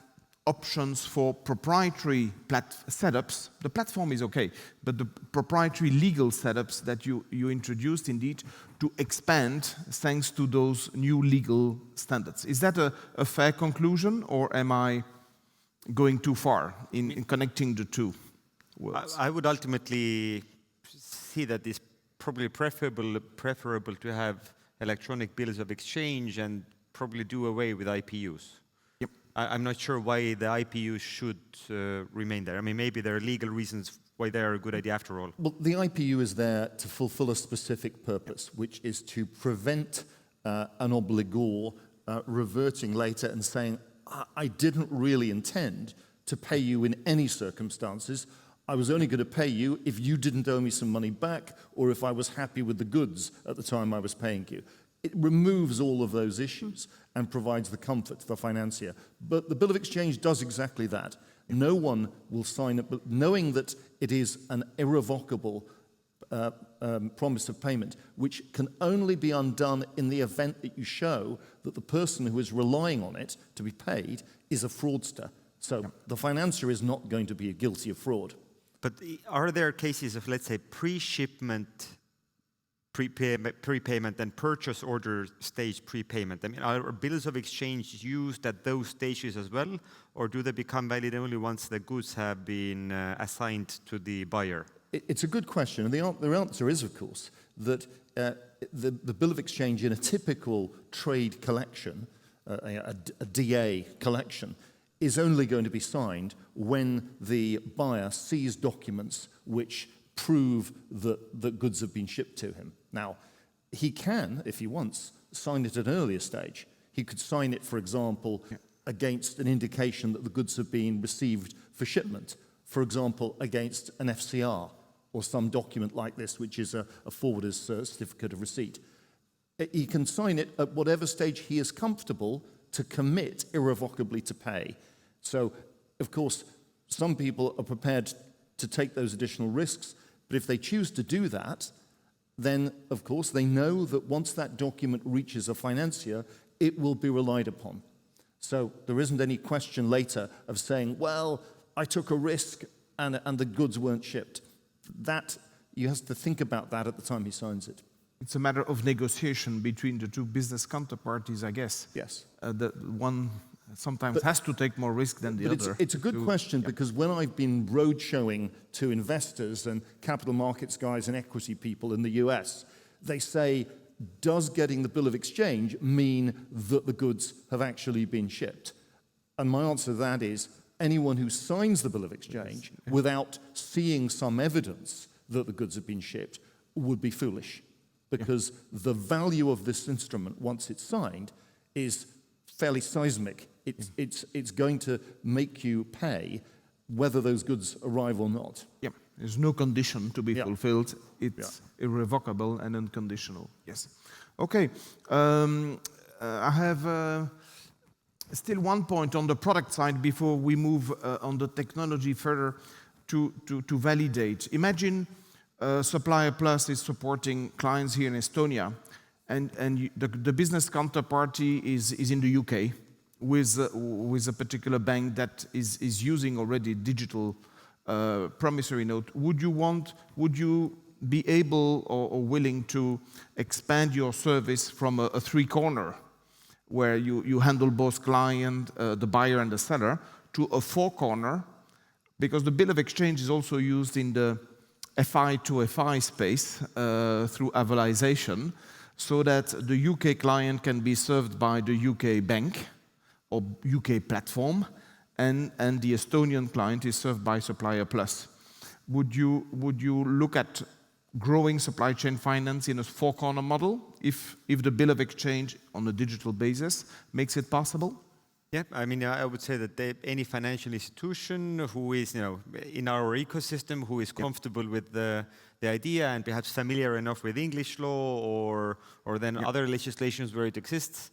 [SPEAKER 1] options for proprietary setups. The platform is okay, but the proprietary legal setups that you introduced indeed to expand thanks to those new legal standards. Is that a fair conclusion, or am I going too far in connecting the two worlds?
[SPEAKER 2] I would ultimately see that it's probably preferable to have electronic bills of exchange and probably do away with IPUs.
[SPEAKER 1] Yep.
[SPEAKER 2] I'm not sure why the IPUs should remain there. I mean, maybe there are legal reasons why they are a good idea after all.
[SPEAKER 3] Well, the IPU is there to fulfill a specific purpose, which is to prevent an obligor reverting later and saying, I didn't really intend to pay you in any circumstances. I was only going to pay you if you didn't owe me some money back, or if I was happy with the goods at the time I was paying you. It removes all of those issues and provides the comfort to the financier. But the bill of exchange does exactly that. No one will sign it, but knowing that it is an irrevocable promise of payment, which can only be undone in the event that you show that the person who is relying on it to be paid is a fraudster. So the financier is not going to be guilty of fraud.
[SPEAKER 2] But are there cases of, let's say, pre-shipment prepayment and purchase order stage prepayment? I mean, are bills of exchange used at those stages as well, or do they become valid only once the goods have been assigned to the buyer?
[SPEAKER 3] It's a good question, and the answer is, of course, that the bill of exchange in a typical trade collection, a DA collection, is only going to be signed when the buyer sees documents which prove that the goods have been shipped to him. Now, he can, if he wants, sign it at an earlier stage. He could sign it, for example, against an indication that the goods have been received for shipment, for example, against an FCR or some document like this, which is a forwarder's certificate of receipt. He can sign it at whatever stage he is comfortable to commit irrevocably to pay. So, of course, some people are prepared to take those additional risks, but if they choose to do that, then, of course, they know that once that document reaches a financier, it will be relied upon. So there isn't any question later of saying, well, I took a risk and the goods weren't shipped. That, you have to think about that at the time he signs it.
[SPEAKER 1] It's a matter of negotiation between the two business counterparties, I guess.
[SPEAKER 3] Yes.
[SPEAKER 1] The one sometimes has to take more risk than the other.
[SPEAKER 3] It's a good question, because when I've been road showing to investors and capital markets guys and equity people in the US, they say, does getting the bill of exchange mean that the goods have actually been shipped? And my answer to that is, anyone who signs the bill of exchange without seeing some evidence that the goods have been shipped would be foolish, because the value of this instrument, once it's signed, is fairly seismic. It's going to make you pay whether those goods arrive or not.
[SPEAKER 1] Yeah, there's no condition to be fulfilled. It's irrevocable and unconditional. Yes. Okay. I have still one point on the product side before we move on the technology further to validate. Imagine SupplierPlus is supporting clients here in Estonia, and the business counterparty is in the UK with a particular bank that is using already digital promissory note. Would you be able or willing to expand your service from a three-corner where you handle both client, the buyer and the seller, to a four-corner, because the bill of exchange is also used in the FI to FI space through avalization, so that the UK client can be served by the UK bank or UK platform, and the Estonian client is served by SupplierPlus. Would you look at growing supply chain finance in a four-corner model if the bill of exchange on a digital basis makes it possible?
[SPEAKER 2] Yeah, I mean, I would say that any financial institution who is, in our ecosystem, who is comfortable with the idea and perhaps familiar enough with English law or then other legislations where it exists,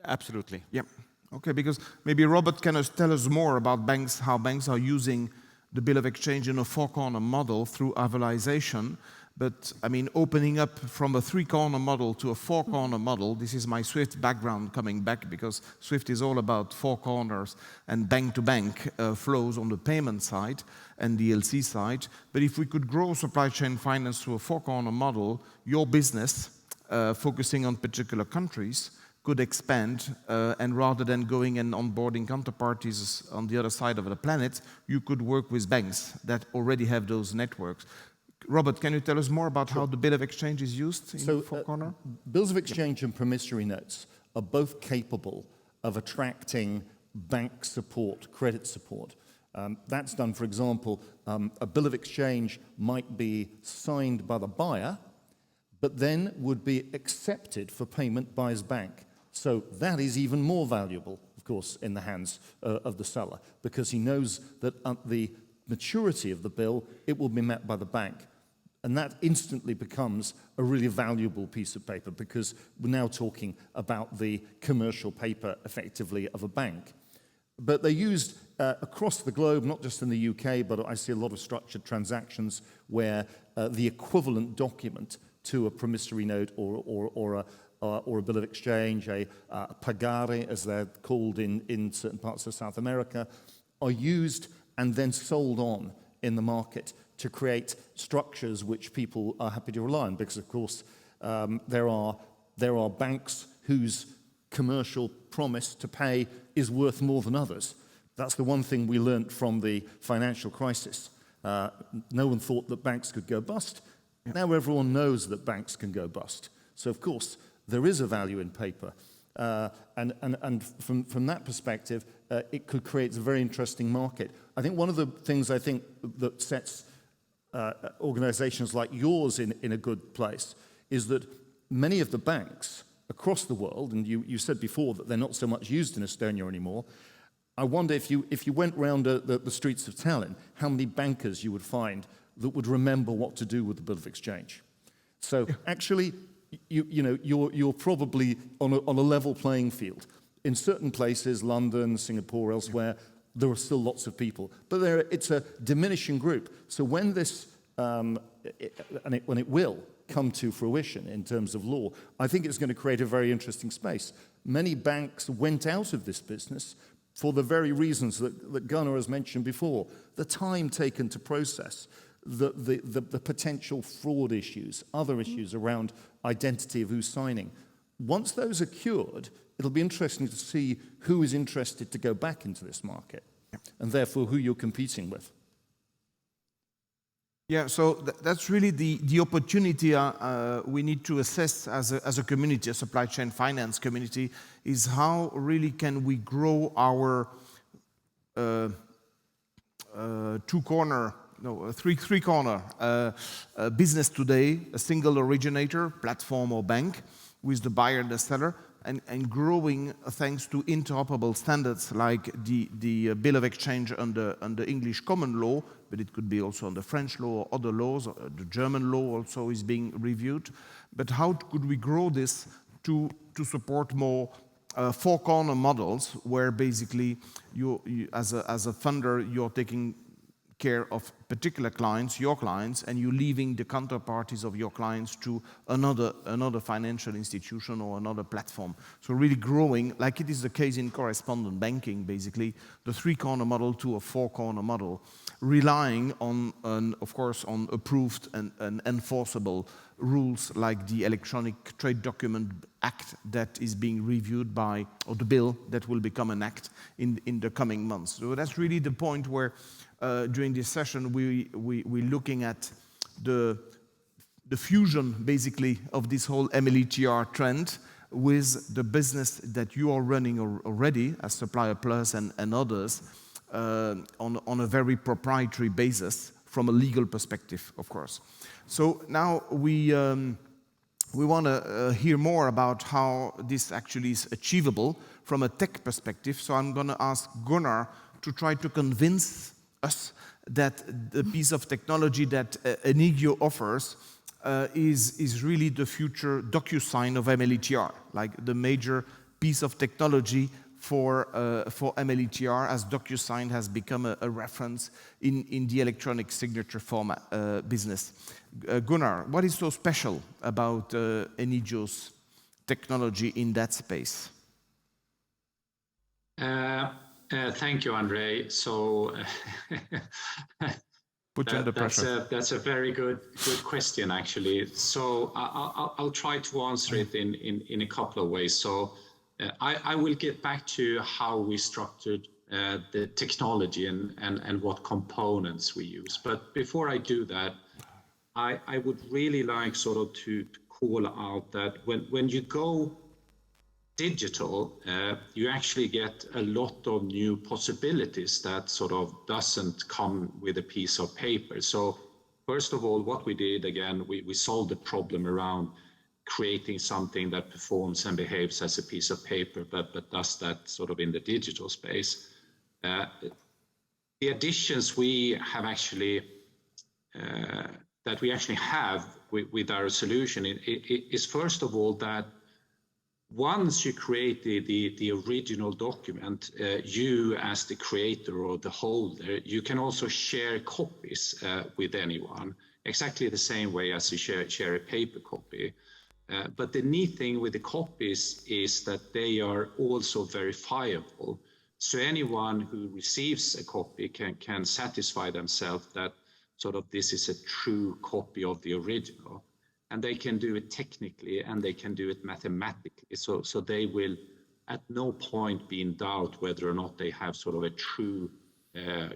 [SPEAKER 2] absolutely.
[SPEAKER 1] Yeah. Okay, because maybe Robert can tell us more about banks, how banks are using the bill of exchange in a four-corner model through avalization. But I mean, opening up from a three-corner model to a four-corner model, this is my SWIFT background coming back, because SWIFT is all about four corners and bank-to-bank flows on the payment side and the LC side. But if we could grow supply chain finance to a four-corner model, your business, focusing on particular countries, could expand, and rather than going and onboarding counterparties on the other side of the planet, you could work with banks that already have those networks. Robert, can you tell us more about how the bill of exchange is used in the four corner?
[SPEAKER 3] Bills of exchange and promissory notes are both capable of attracting bank support, credit support. That's done, for example, a bill of exchange might be signed by the buyer, but then would be accepted for payment by his bank. So that is even more valuable, of course, in the hands of the seller, because he knows that at the maturity of the bill, it will be met by the bank. And that instantly becomes a really valuable piece of paper, because we're now talking about the commercial paper, effectively, of a bank. But they're used across the globe, not just in the UK, but I see a lot of structured transactions where the equivalent document to a promissory note or a bill of exchange, a pagare, as they're called in certain parts of South America, are used and then sold on in the market to create structures which people are happy to rely on, because, of course, there are banks whose commercial promise to pay is worth more than others. That's the one thing we learned from the financial crisis. No one thought that banks could go bust. Yeah. Now everyone knows that banks can go bust. So, of course, there is a value in paper. And from that perspective, it could create a very interesting market. I think one of the things that sets organizations like yours in a good place is that many of the banks across the world, and you said before that they're not so much used in Estonia anymore, I wonder if you went round the streets of Tallinn, how many bankers you would find that would remember what to do with the bill of exchange. So actually, you're probably on a level playing field. In certain places, London, Singapore, elsewhere, there are still lots of people, but it's a diminishing group. So when this, when it will come to fruition in terms of law, I think it's going to create a very interesting space. Many banks went out of this business for the very reasons that Gunnar has mentioned before: the time taken to process, the potential fraud issues, other issues around identity of who's signing. Once those are cured, it'll be interesting to see who is interested to go back into this market, and therefore who you're competing with.
[SPEAKER 1] Yeah, so that's really the opportunity we need to assess as a community, a supply chain finance community, is how really can we grow our three-corner business today, a single originator, platform or bank, with the buyer and the seller, and growing thanks to interoperable standards like the bill of exchange under English common law, but it could be also under French law or other laws. The German law also is being reviewed. But how could we grow this to support more four-corner models, where basically you as a funder, you're taking care of particular clients, your clients, and you leaving the counterparties of your clients to another financial institution or another platform. So really growing, like it is the case in correspondent banking, basically, the three-corner model to a four-corner model, relying on, of course, on approved and enforceable rules like the Electronic Trade Document Act that is being reviewed by, or the bill that will become an act in the coming months. So that's really the point where during this session we're looking at the fusion basically of this whole MLETR trend with the business that you are running already as SupplierPlus and others on a very proprietary basis from a legal perspective, of course. So now we want to hear more about how this actually is achievable from a tech perspective. So I'm going to ask Gunnar to try to convince us that the piece of technology that Enigio offers is really the future DocuSign of MLETR, like the major piece of technology for MLETR, as DocuSign has become a reference in the electronic signature format business. Gunnar, what is so special about Enigio's technology in that space?
[SPEAKER 5] Thank you, Andre. So
[SPEAKER 1] put you under pressure.
[SPEAKER 5] That's a very good question, actually. So I'll try to answer it in a couple of ways. So I will get back to how we structured the technology and what components we use. But before I do that, I would really like sort of to call out that when you go digital, you actually get a lot of new possibilities that sort of doesn't come with a piece of paper. So first of all, what we did, again, we solved the problem around creating something that performs and behaves as a piece of paper, but does that sort of in the digital space. The additions we have actually, that we actually have with our solution is first of all that once you create the original document, you as the creator or the holder, you can also share copies with anyone, exactly the same way as you share a paper copy. But the neat thing with the copies is that they are also verifiable. So anyone who receives a copy can satisfy themselves that sort of this is a true copy of the original. And they can do it technically and they can do it mathematically. So they will at no point be in doubt whether or not they have sort of a true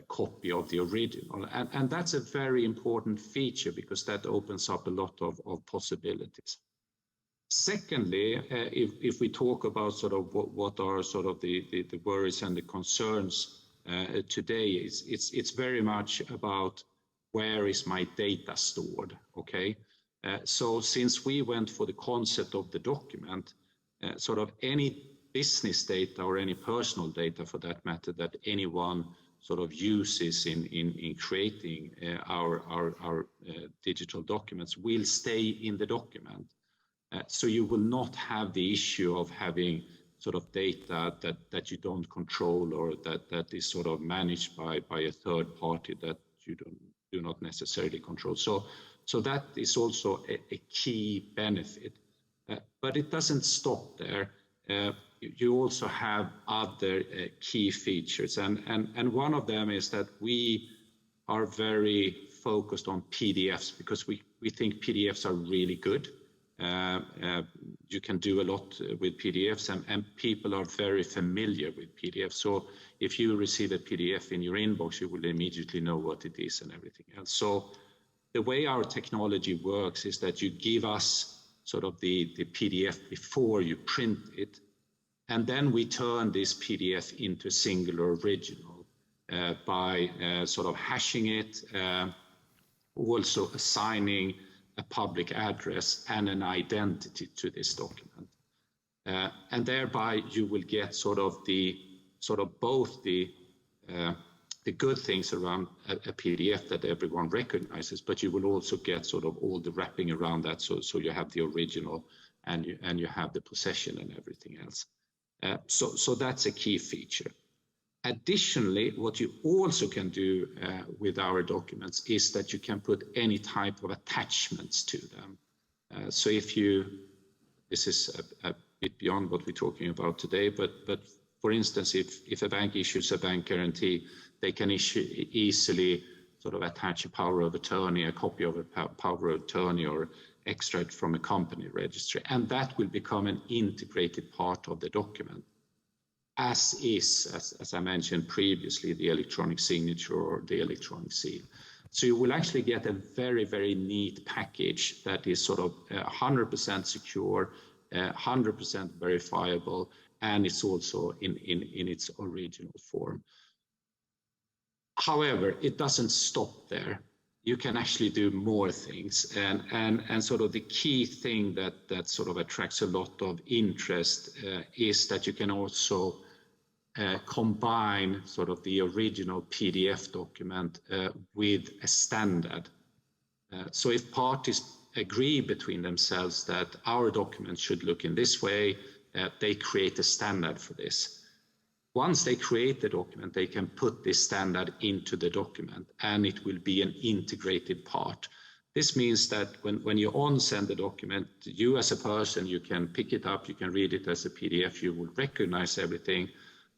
[SPEAKER 5] copy of the original. And that's a very important feature because that opens up a lot of possibilities. Secondly, if we talk about sort of what are sort of the worries and the concerns today, it's very much about where is my data stored, okay? So since we went for the concept of the document, sort of any business data or any personal data for that matter that anyone sort of uses in creating our digital documents will stay in the document. So you will not have the issue of having sort of data that you don't control or that is sort of managed by a third party that you do not necessarily control. So that is also a key benefit. But it doesn't stop there. You also have other key features. And one of them is that we are very focused on PDFs because we think PDFs are really good. You can do a lot with PDFs and people are very familiar with PDFs. So if you receive a PDF in your inbox, you will immediately know what it is and everything else. So the way our technology works is that you give us sort of the PDF before you print it, and then we turn this PDF into a singular original by sort of hashing it, also assigning a public address and an identity to this document. And thereby you will get sort of both the good things around a PDF that everyone recognizes, but you will also get sort of all the wrapping around that. So you have the original and you have the possession and everything else. So that's a key feature. Additionally, what you also can do with our documents is that you can put any type of attachments to them. So this is a bit beyond what we're talking about today, but for instance, if a bank issues a bank guarantee, they can easily sort of attach a power of attorney, a copy of a power of attorney, or extract from a company registry, and that will become an integrated part of the document, as I mentioned previously, the electronic signature or the electronic seal. So you will actually get a very, very neat package that is sort of 100% secure, 100% verifiable, and it's also in its original form. However, it doesn't stop there. You can actually do more things, and sort of the key thing that sort of attracts a lot of interest is that you can also combine sort of the original PDF document with a standard. So if parties agree between themselves that our document should look in this way, they create a standard for this. Once they create the document, they can put this standard into the document, and it will be an integrated part. This means that when you on-send the document, you as a person, you can pick it up, you can read it as a PDF, you will recognize everything,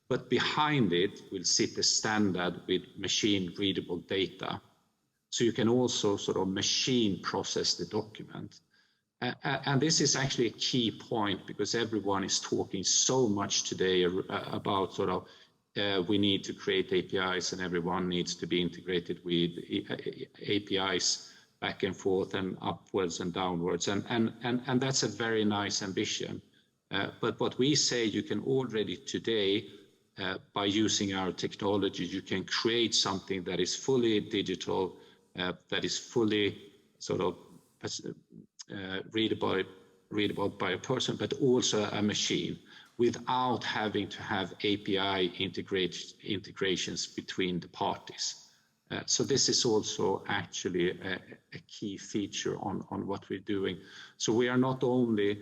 [SPEAKER 5] but behind it will sit a standard with machine-readable data. So you can also sort of machine process the document. And this is actually a key point, because everyone is talking so much today about sort of we need to create APIs, and everyone needs to be integrated with APIs back and forth and upwards and downwards. And that's a very nice ambition. But what we say, you can already today, by using our technology, you can create something that is fully digital, that is fully sort of readable by a person, but also a machine, without having to have API integrations between the parties. So this is also actually a key feature on what we're doing. So we are not only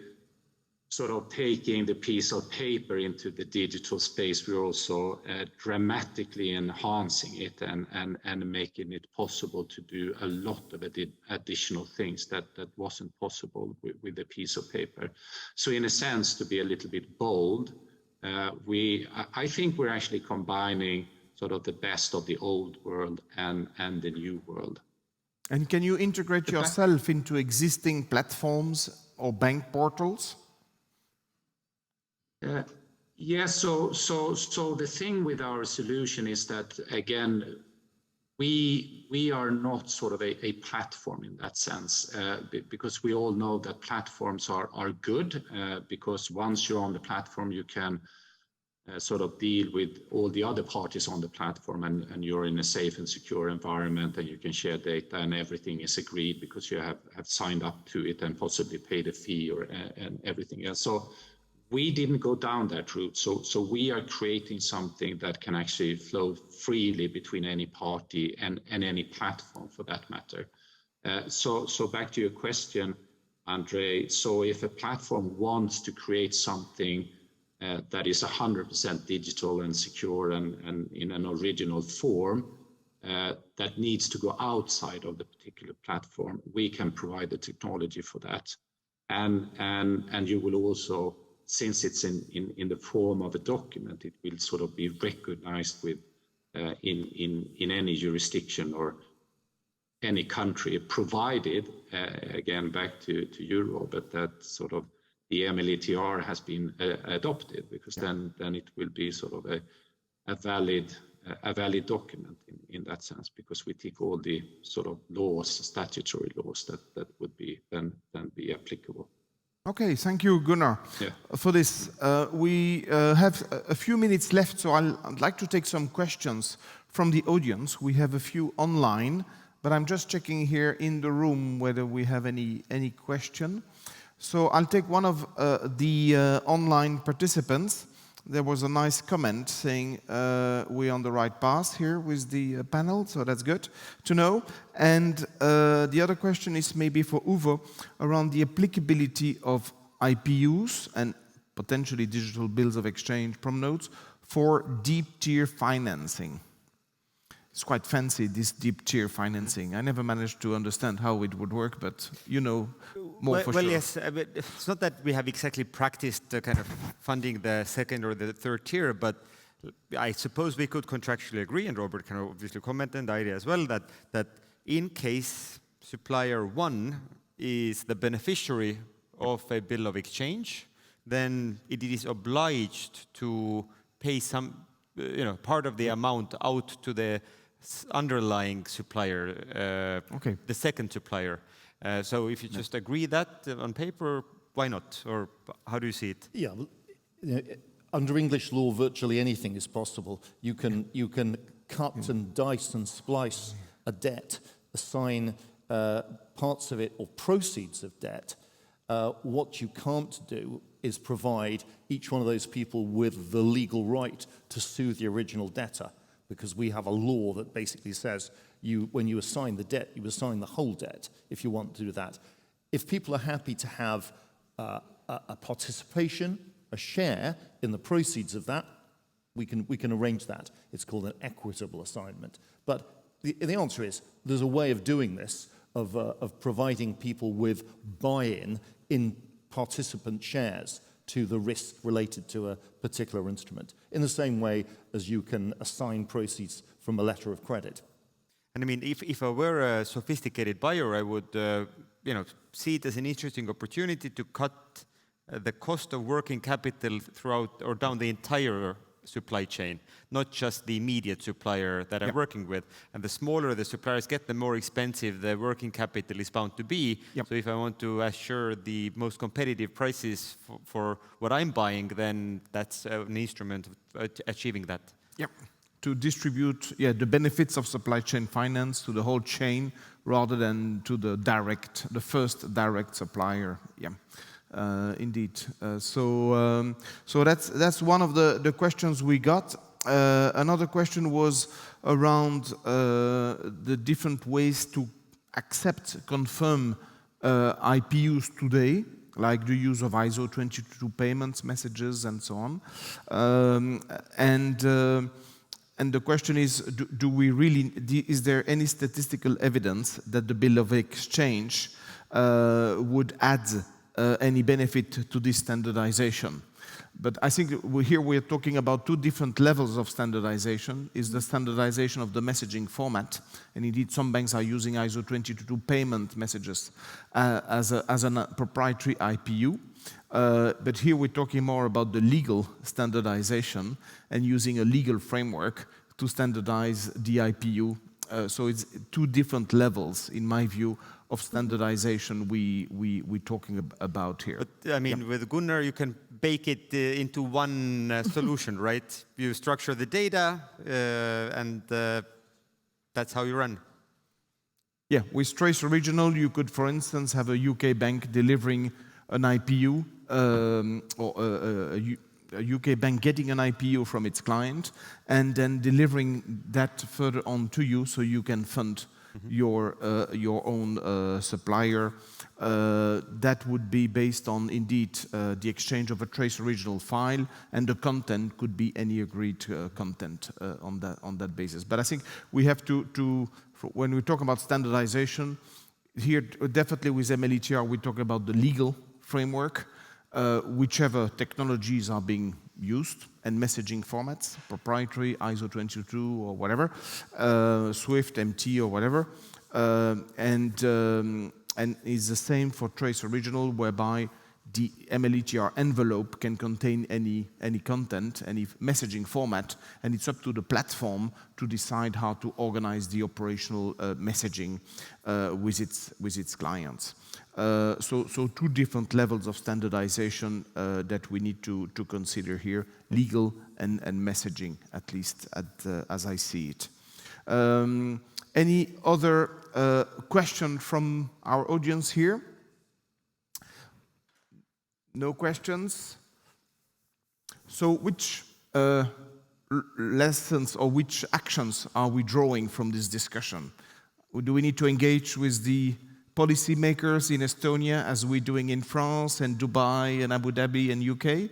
[SPEAKER 5] sort of taking the piece of paper into the digital space, we're also dramatically enhancing it and making it possible to do a lot of additional things that wasn't possible with a piece of paper. So in a sense, to be a little bit bold, I think we're actually combining sort of the best of the old world and the new world.
[SPEAKER 1] And can you integrate yourself into existing platforms or bank portals?
[SPEAKER 5] Yeah, so the thing with our solution is that, again, we are not sort of a platform in that sense, because we all know that platforms are good, because once you're on the platform, you can sort of deal with all the other parties on the platform, and you're in a safe and secure environment, and you can share data, and everything is agreed because you have signed up to it and possibly paid a fee and everything else. So we didn't go down that route. So we are creating something that can actually flow freely between any party and any platform for that matter. So back to your question, Andre. So if a platform wants to create something that is 100% digital and secure and in an original form, that needs to go outside of the particular platform, we can provide the technology for that. And you will also, since it's in the form of a document, it will sort of be recognized with in any jurisdiction or any country, provided again back to Euro, but that sort of the MLETR has been adopted, because then it will be sort of a valid document in that sense, because we take all the sort of laws, statutory laws that would be then be applicable.
[SPEAKER 1] Okay, thank you, Gunnar, for this. We have a few minutes left, so I'd like to take some questions from the audience. We have a few online, but I'm just checking here in the room whether we have any question. So I'll take one of the online participants. There was a nice comment saying we're on the right path here with the panel, so that's good to know. And the other question is maybe for Uwe around the applicability of IPUs and potentially digital bills of exchange prom notes for deep tier financing. It's quite fancy, this deep tier financing. I never managed to understand how it would work, but you know more for sure.
[SPEAKER 2] Well, yes, it's not that we have exactly practiced kind of funding the second or the third tier, but I suppose we could contractually agree, and Robert can obviously comment, and Airi as well, that in case supplier 1 is the beneficiary of a bill of exchange, then it is obliged to pay some, part of the amount out to the underlying supplier, the second supplier. So if you just agree that on paper, why not? Or how do you see it?
[SPEAKER 3] Yeah, under English law, virtually anything is possible. You can cut and dice and splice a debt, assign parts of it or proceeds of debt. What you can't do is provide each one of those people with the legal right to sue the original debtor, because we have a law that basically says when you assign the debt, you assign the whole debt if you want to do that. If people are happy to have a participation, a share in the proceeds of that, we can arrange that. It's called an equitable assignment. But the answer is there's a way of doing this, of providing people with buy-in in participant shares to the risk related to a particular instrument, in the same way as you can assign proceeds from a letter of credit.
[SPEAKER 2] And I mean, if I were a sophisticated buyer, I would see it as an interesting opportunity to cut the cost of working capital throughout or down the entire supply chain, not just the immediate supplier that I'm working with. And the smaller the suppliers get, the more expensive the working capital is bound to be. So if I want to assure the most competitive prices for what I'm buying, then that's an instrument of achieving that.
[SPEAKER 1] To distribute the benefits of supply chain finance to the whole chain rather than to the first direct supplier. Indeed. So that's one of the questions we got. Another question was around the different ways to confirm IPUs today, like the use of ISO 22 payments messages and so on. And the question is, is there any statistical evidence that the bill of exchange would add any benefit to this standardization? But I think here we're talking about two different levels of standardization. Is the standardization of the messaging format, and indeed some banks are using ISO 22 payment messages as a proprietary IPU. But here we're talking more about the legal standardization and using a legal framework to standardize the IPU. So it's two different levels, in my view, of standardization we're talking about here.
[SPEAKER 2] But I mean, with Gunnar, you can bake it into one solution, right? You structure the data, and that's how you run.
[SPEAKER 1] Yeah, with Trace Original, you could, for instance, have a UK bank delivering an IPU, or a UK bank getting an IPU from its client, and then delivering that further on to you, so you can fund your own supplier. That would be based on, indeed, the exchange of a Trace Original file, and the content could be any agreed content on that basis. But I think we have to when we talk about standardization, here definitely with MLETR we talk about the legal framework, whichever technologies are being used, and messaging formats, proprietary, ISO 22 or whatever, Swift, MT or whatever, and it's the same for Trace Original, whereby the MLETR envelope can contain any content, any messaging format, and it's up to the platform to decide how to organize the operational messaging with its clients. So two different levels of standardization that we need to consider here, legal and messaging, at least as I see it. Any other question from our audience here? No questions? So which lessons or which actions are we drawing from this discussion? Do we need to engage with the policymakers in Estonia as we're doing in France and Dubai and Abu Dhabi and UK?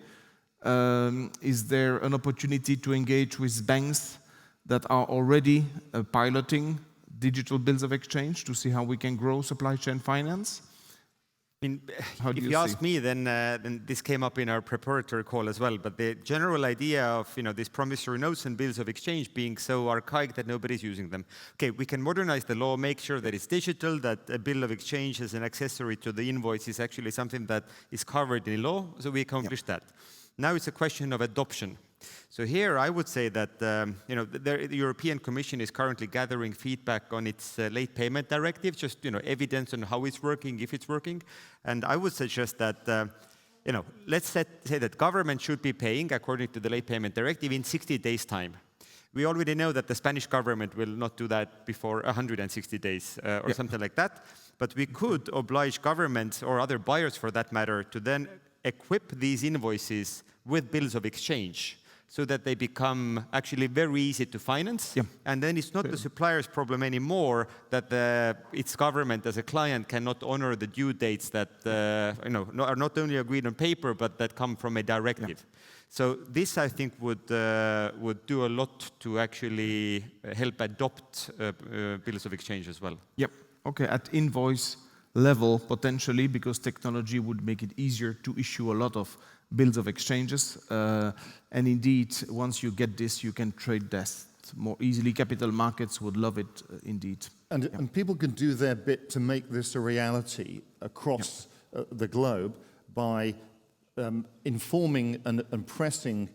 [SPEAKER 1] Is there an opportunity to engage with banks that are already piloting digital bills of exchange to see how we can grow supply chain finance?
[SPEAKER 2] I mean,
[SPEAKER 1] How do
[SPEAKER 2] if
[SPEAKER 1] you
[SPEAKER 2] you
[SPEAKER 1] see?
[SPEAKER 2] ask me, then this came up in our preparatory call as well. But the general idea of these promissory notes and bills of exchange being so archaic that nobody's using them. Okay, we can modernize the law, make sure that it's digital, that a bill of exchange as an accessory to the invoice is actually something that is covered in law. So we accomplished that. Now it's a question of adoption. So here I would say that the European Commission is currently gathering feedback on its late payment directive, just evidence on how it's working, if it's working. And I would suggest that let's say that government should be paying according to the late payment directive in 60 days' time. We already know that the Spanish government will not do that before 160 days or something like that. But we could oblige governments or other buyers, for that matter, to then equip these invoices with bills of exchange, so that they become actually very easy to finance.
[SPEAKER 1] Yeah.
[SPEAKER 2] And then it's not the supplier's problem anymore that its government as a client cannot honor the due dates that are not only agreed on paper, but that come from a directive. Yeah. So this, I think, would do a lot to actually help adopt bills of exchange as well.
[SPEAKER 1] Yep. Okay, at invoice level, potentially, because technology would make it easier to issue a lot of bills of exchanges. And indeed, once you get this, you can trade that more easily. Capital markets would love it, indeed.
[SPEAKER 3] And people can do their bit to make this a reality across the globe by informing and pressing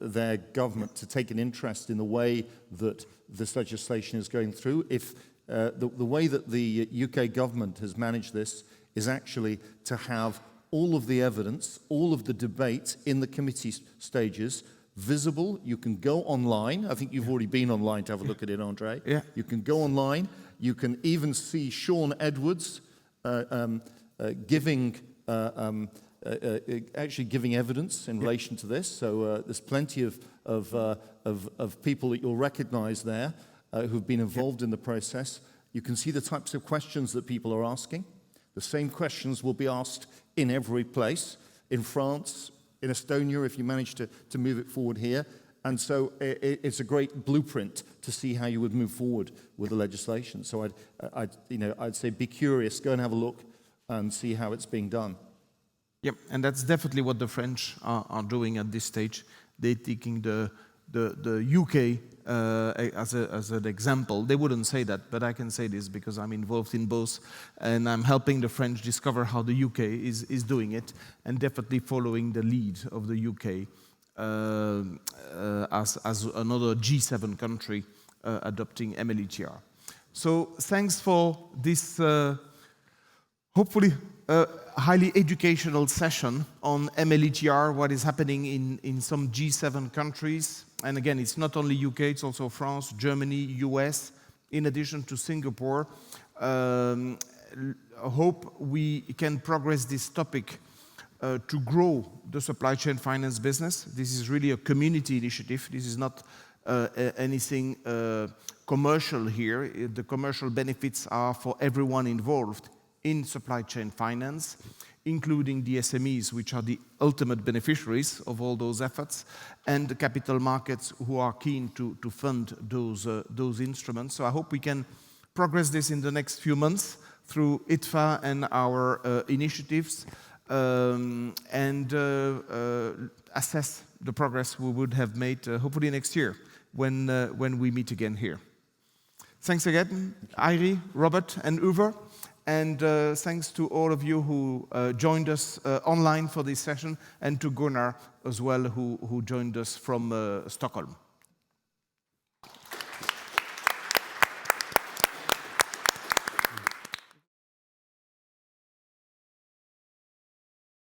[SPEAKER 3] their government to take an interest in the way that this legislation is going through. If the way that the UK government has managed this is actually to have all of the evidence, all of the debate in the committee stages visible. You can go online. I think you've already been online to have a look at it, Andre.
[SPEAKER 1] Yeah.
[SPEAKER 3] You can go online. You can even see Sean Edwards giving evidence in relation to this. So there's plenty of people that you'll recognize there who've been involved in the process. You can see the types of questions that people are asking. The same questions will be asked in every place, in France, in Estonia, if you manage to move it forward here. And so it's a great blueprint to see how you would move forward with the legislation. So I'd say be curious, go and have a look and see how it's being done.
[SPEAKER 1] Yep, and that's definitely what the French are doing at this stage. They're taking the UK as an example. They wouldn't say that, but I can say this because I'm involved in both, and I'm helping the French discover how the UK is doing it, and definitely following the lead of the UK as another G7 country adopting MLETR. So thanks for this hopefully highly educational session on MLETR, what is happening in some G7 countries. And again, it's not only UK, it's also France, Germany, US, in addition to Singapore. I hope we can progress this topic to grow the supply chain finance business. This is really a community initiative. This is not anything commercial here. The commercial benefits are for everyone involved in supply chain finance, including the SMEs, which are the ultimate beneficiaries of all those efforts, and the capital markets who are keen to fund those instruments. So I hope we can progress this in the next few months through ITFA and our initiatives, and assess the progress we would have made hopefully next year when we meet again here. Thanks again, Airi, Robert, and Uwe. And thanks to all of you who joined us online for this session, and to Gunnar as well, who joined us from Stockholm.